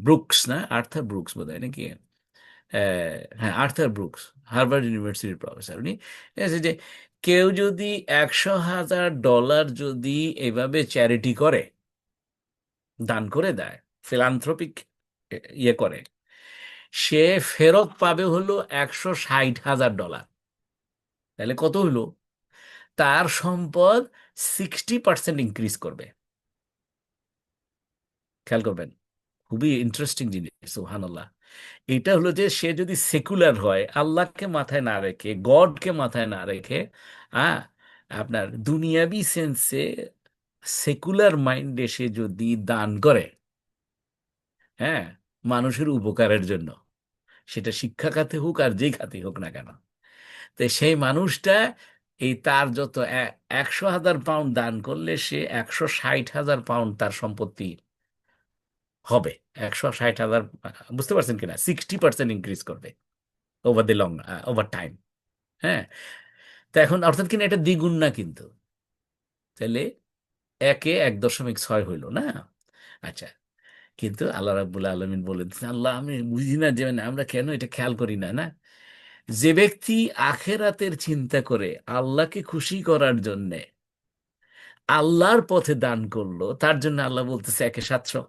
ব্রুকস না, আর্থার ব্রুকস বোধ হয় নাকি, হ্যাঁ, আর্থার ব্রুকস, হার্ভার্ড ইউনিভার্সিটির প্রফেসর উনি, ঠিক আছে, যে কেউ যদি 100,000 ডলার যদি এভাবে চ্যারিটি করে, দান করে দেয়, ফিলান্থ্রপিক ইয়ে করে, সে ফেরত পাবে হলো 160,000 ডলার। তাহলে কত হলো? তার সম্পদ 60% ইনক্রিজ করবে। খেয়াল করবেন, খুবই ইন্টারেস্টিং জিনিস, সুবহানাল্লাহ। এটা হলো যে সে যদি সেকুলার হয়, আল্লাহকে মাথায় না রেখে, গডকে মাথায় না রেখে, হ্যাঁ, আপনার দুনিয়াবি সেন্সে সেকুলার মাইন্ডে সে যদি দান করে, হ্যাঁ, মানুষের উপকারের জন্য, সেটা শিক্ষা খাতে হোক আর যেই খাতে হোক না কেন, তো সেই মানুষটা, এই তার যত 100,000 পাউন্ড দান করলে সে 160,000 পাউন্ড তার সম্পত্তি হবে 160,000, বুঝতে পারছেন কিনা, 60% ইনক্রিজ করবে over the long, over time. হ্যাঁ, তো এখন অর্থাৎ কিনা এটা দ্বিগুণ না কিন্তু, তাহলে একে 1.6 হইল না। আচ্ছা, কিন্তু আল্লাহ রাব্বুল আলামিন বলে দিচ্ছেন, আল্লাহ আমি বুঝি না যে মানে আমরা কেন এটা খেয়াল করি না, না? যে ব্যক্তি আখেরাতের চিন্তা করে আল্লাহকে খুশি করার জন্য আল্লাহর পথে দান করলো, তার জন্য আল্লাহ বলতেছে 1/700।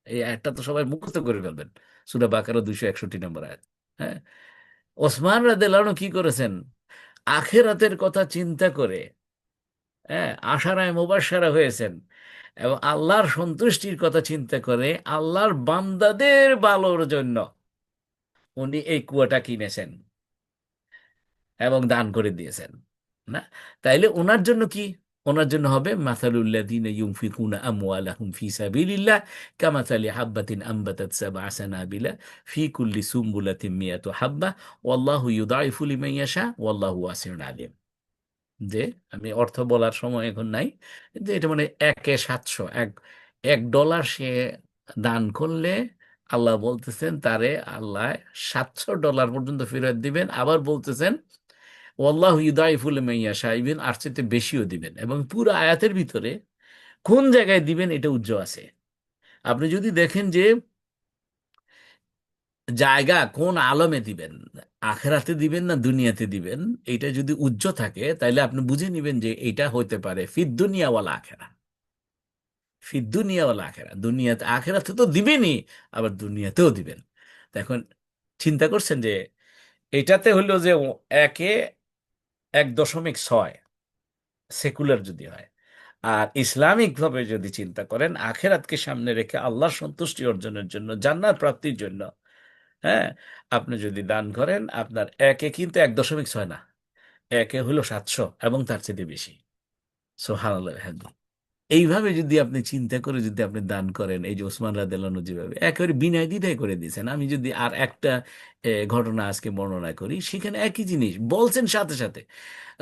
এই একটা তো সবাই মুখস্থ করে ফেলবেন, সূরা বাকারা 261 নম্বর আয়াত। হ্যাঁ, ওসমান রাদিয়াল্লাহু আনহু কি করেছেন? আখেরাতের কথা চিন্তা করে, হ্যাঁ, আশারায় মুবাশশারা হয়েছেন, এবং আল্লাহর সন্তুষ্টির কথা চিন্তা করে আল্লাহর বান্দাদের ভালোর জন্য উনি এই কুয়াটা কিনেছেন এবং দান করে দিয়েছেন, না? তাইলে ওনার জন্য কি? ওনার জন্য হবে মাসালুল্লাযীনা ইউনফিকুনা আমওয়ালাহুম ফি সাবিলিল্লাহ কামাসালি হাববাতিন আনবাতাত সাবআ সানাবিলা ফি কুল্লি সুমবুলাতিন মিয়াতু হাব্বা ওয়াল্লাহু ইউদাইফু লিমান ইয়াশা ওয়াল্লাহু ওয়াসিউন আলিম। যে আমি অর্থ বলার সময় এখন নাই, যে এটা মানে 1/700, $1 সে দান করলে আল্লাহ বলতেছেন তারে আল্লাহ $700 পর্যন্ত ফেরত দিবেন। আবার বলতেছেন ওয়াল্লাহু ইউদাইফু লিমান ইয়াশা, ইভেন আর চাইতে বেশিও দিবেন। এবং পুরো আয়াতের ভিতরে কোন জায়গায় দিবেন এটা উজ্জ্ব আছে। আপনি যদি দেখেন যে জায়গা কোন আলমে দিবেন, আখেরাতে দিবেন না দুনিয়াতে দিবেন, এটা যদি উজ্জ্ব থাকে তাহলে আপনি বুঝে নিবেন যে এটা হইতে পারে ফিদ দুনিয়া ওয়াল আখেরা। ফিদ দুনিয়া ওয়াল আখেরা, দুনিয়াতে আখেরাতে তো দিবেনই, আবার দুনিয়াতেও দিবেন। তো এখন চিন্তা করছেন যে এটাতে হলো যে একে 1.6 সেকুলার যদি হয়, আর ইসলামিক ভাবে যদি চিন্তা করেন আখেরাতকে সামনে রেখে আল্লাহর সন্তুষ্টি অর্জনের জন্য, জান্নাত প্রাপ্তির জন্য, হ্যাঁ, আপনি যদি দান করেন আপনার একে কিন্তু 1.6 না, একে হলো 700 এবং তার চেয়ে বেশি। সুবহানাল্লাহ। এইভাবে যদি আপনি চিন্তা করে যদি আপনি দান করেন, এই যে ওসমান রাদিয়াল্লাহু আনহু যেভাবে একেবারে বিনয় দ্বিধায় করে দিয়েছেন। আমি যদি আর একটা ঘটনা আজকে বর্ণনা করি, সেখানে একই জিনিস বলছেন, সাথে সাথে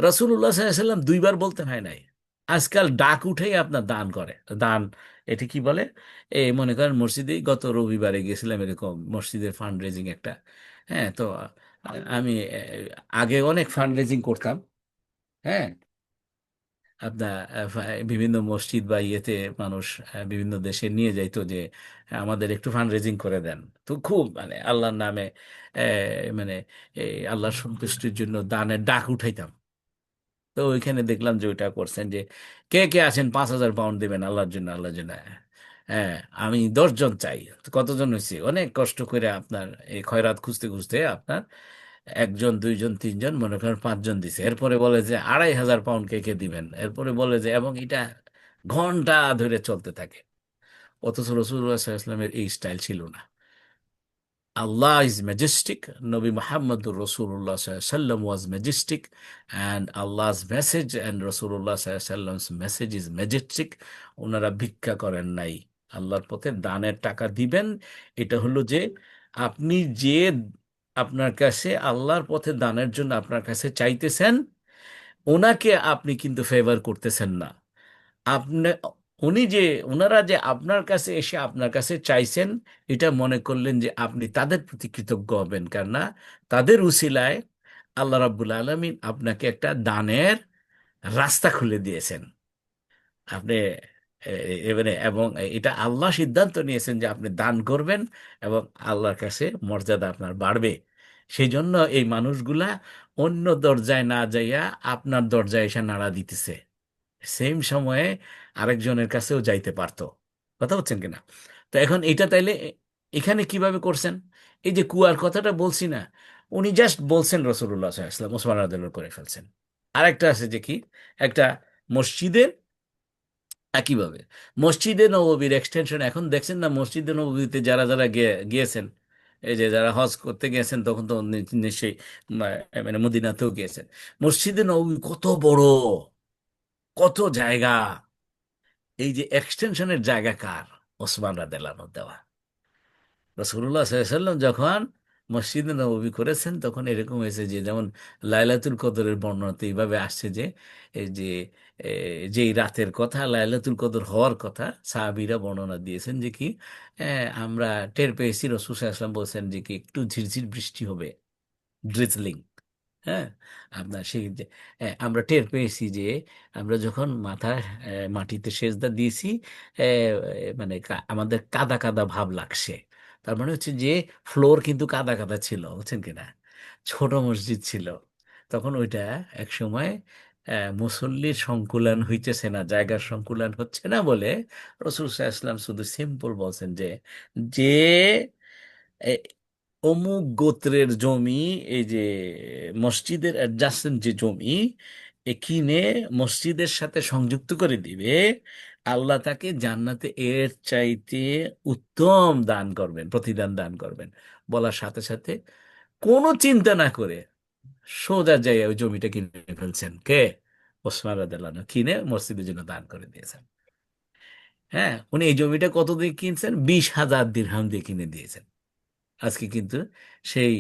রাসূলুল্লাহ সাল্লাল্লাহু আলাইহি সাল্লাম দুইবার বলতে হয় নাই। আজকাল ডাক উঠেই আপনার দান করে, দান, এটি কি বলে, মনে করেন মসজিদে গত রবিবারে গেছিলাম, এরকম মসজিদের ফান্ড রেজিং একটা। হ্যাঁ, তো আমি আগে অনেক ফান্ড রেজিং করতাম। হ্যাঁ, আপনার বিভিন্ন মসজিদ বা ইয়েতে মানুষ বিভিন্ন দেশে নিয়ে যাইতো যে আমাদের একটু ফান্ড রেজিং করে দেন। তো খুব মানে আল্লাহর নামে মানে আল্লাহর সন্তুষ্টির জন্য দানের ডাক উঠাইতাম। তো ওইখানে দেখলাম যে ওইটা করছেন যে কে কে আছেন 5,000 পাউন্ড দেবেন আল্লাহর জন্য, আল্লাহর জন্য। হ্যাঁ, আমি 10 জন চাই। তো কতজন হয়েছে? অনেক কষ্ট করে আপনার এই খয়রাত খুঁজতে খুঁজতে আপনার একজন, দুইজন, তিনজন, মনে করেন 5 জন দিছে। এরপরে বলে যে 2,500 পাউন্ড কে কে দিবেন, এরপরে বলে যে, এবং এটা ঘন্টা ধরে চলতে থাকে। অথচ রাসূলুল্লাহ সাল্লাল্লাহু আলাইহি ওয়াসাল্লামের এই স্টাইল ছিল না। Allah is majestic. Nabi Muhammadur Rasulullah sallallahu alaihi wasallam was majestic, and Allah's message and Rasulullah sallallahu alaihi wasallam's message is majestic. ওনারা ভিক্ষা করেন নাই, আল্লাহর পথে দানের টাকা দিবেন। এটা হলো যে আপনি যে আপনার কাছে আল্লাহর পথে দানের জন্য আপনার কাছে চাইতেছেন, ওনাকে আপনি কিন্তু ফেভার করতেছেন না। আপনি, উনি যে, ওনারা যে আপনার কাছে এসে আপনার কাছে চাইছেন, এটা মনে করলেন যে আপনি তাদের প্রতি কৃতজ্ঞ হবেন, কেননা তাদের উসিলায় আল্লাহ রাব্বুল আলামিন আপনাকে একটা দানের রাস্তা খুলে দিয়েছেন। আপনি এবারে, এবং এটা আল্লাহ সিদ্ধান্ত নিয়েছেন যে আপনি দান করবেন এবং আল্লাহর কাছে মর্যাদা আপনার বাড়বে। সেই জন্য এই মানুষগুলা অন্য দরজায় না যাইয়া আপনার দরজায় এসে নাড়া দিতেছে। সেম সময়ে আরেকজনের কাছেও যাইতে পারতো। কথা বলছেন কিনা? তো এখন এটা তাইলে এখানে কিভাবে করছেন? এই যে কুয়ার কথাটা বলছি না, উনি জাস্ট বলছেন, রাসূলুল্লাহ সাল্লাল্লাহু আলাইহি ওয়াসাল্লাম ওসমান রাদিয়াল্লাহু আনহু করে ফেলছেন। আরেকটা আছে যে কি, একটা মসজিদের একইভাবে মসজিদে নববীর এক্সটেনশন, এখন দেখছেন না মসজিদে নববীতে যারা যারা গিয়েছেন, এই যে যারা হজ করতে গিয়েছেন তখন তো নিশ্চয়ই মানে মদিনাতেও গিয়েছেন। মসজিদে নববী কত বড়, কত জায়গা, এই যে এক্সটেনশনের জায়গা কার? ওসমান রাদিয়াল্লাহু আনহু দেওয়া। রাসূলুল্লাহ সাল্লাল্লাহু আলাইহি ওয়াসাল্লাম যখন মসজিদে নববী করেছেন, তখন এরকম হয়েছে যে যেমন লাইলাতুল কদরের বর্ণনাতে এইভাবে আসছে যে এই যে যেই রাতের কথা, লাইলাতুল কদর হওয়ার কথা, সাহাবীরা বর্ণনা দিয়েছেন যে কি আমরা টের পেয়েছি, রাসূল সাল্লাল্লাহু আলাইহি ওয়াসাল্লাম বলছেন যে কি একটু ঝিরঝির বৃষ্টি হবে, ড্রিজলিং। হ্যাঁ, আপনার সেই যে আমরা টের পেয়েছি যে আমরা যখন মাথা মাটিতে সেজদা দিয়েছি, মানে আমাদের কাদা কাদা ভাব লাগছে। তার মানে হচ্ছে যে ফ্লোর কিন্তু কাদা কাদা ছিল, বুঝছেন কিনা, ছোট মসজিদ ছিল তখন ওইটা। এক সময় মুসল্লির সংকুলান হইতেছে না, জায়গার সংকুলান হচ্ছে না বলে রাসূল সাল্লাল্লাহু আলাইহি ওয়াসাল্লাম শুধু সিম্পল বলছেন যে যে অমুক গোত্রের জমি, এই যে মসজিদের অ্যাডজাসেন্ট যে জমি, এ কিনে মসজিদের সাথে সংযুক্ত করে দিবে, আল্লাহ তাকে জান্নাতে এর চাইতে উত্তম দান করবেন, প্রতিদান দান করবেন। বলার সাথে সাথে কোনো চিন্তা না করে সোজা যাই ওই জমিটা কিনে ফেলছেন কে? ওসমান রাদিয়াল্লাহু আনহু কিনে মসজিদের জন্য দান করে দিয়েছেন। হ্যাঁ, উনি এই জমিটা কত দিয়ে কিনছেন? 20,000 দিরহাম দিয়ে কিনে দিয়েছেন। আজকে কিন্তু সেই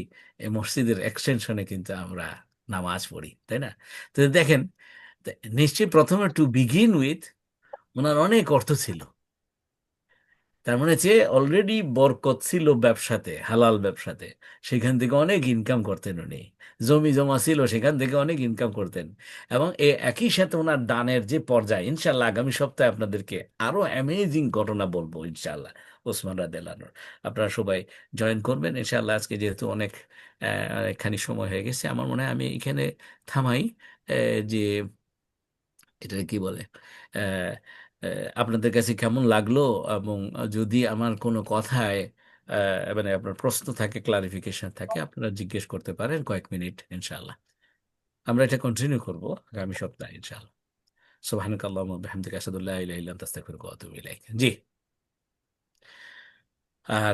মসজিদের এক্সটেনশনে কিন্তু আমরা নামাজ পড়ি, তাই না? তো দেখেন, তা নিশ্চয়ই প্রথমে টু বিগিন উইথ ওনার অনেক অর্থ ছিল। তার মানে যে অলরেডি বরকত ছিল ব্যবসাতে, হালাল ব্যবসাতে, সেখান থেকে অনেক ইনকাম করতেন উনি। জমি জমা ছিল, সেখান থেকে অনেক ইনকাম করতেন। এবং একই সাথে ওনার দানের যে পর্যায়ে, ইনশাল্লাহ আগামী সপ্তাহে আপনাদেরকে আরো অ্যামেজিং ঘটনা বলবো ইনশাল্লাহ ওসমান রাদিয়াল্লাহু আনহু। আপনারা সবাই জয়েন করবেন ইনশাল্লাহ। আজকে যেহেতু অনেকখানি সময় হয়ে গেছে, আমার মনে হয় আমি এখানে থামাই। যে এটা কি বলে, আহ, আপনাদের কাছে কেমন লাগলো, এবং যদি আমার কোনো কথায় মানে আপনার প্রশ্ন থাকে, ক্লারিফিকেশন থাকে, আপনারা জিজ্ঞেস করতে পারেন কয়েক মিনিট ইনশাআল্লাহ। আমরা এটা কন্টিনিউ করব আগামী সপ্তাহে ইনশাআল্লাহ। সুবহানাকাল্লাহুম্মা ওয়া বিহামদিকা আশহাদু আল্লা ইলাহা ইল্লা আনতা আস্তাগফিরুকা ওয়া আতুবু ইলাইক। জি। আর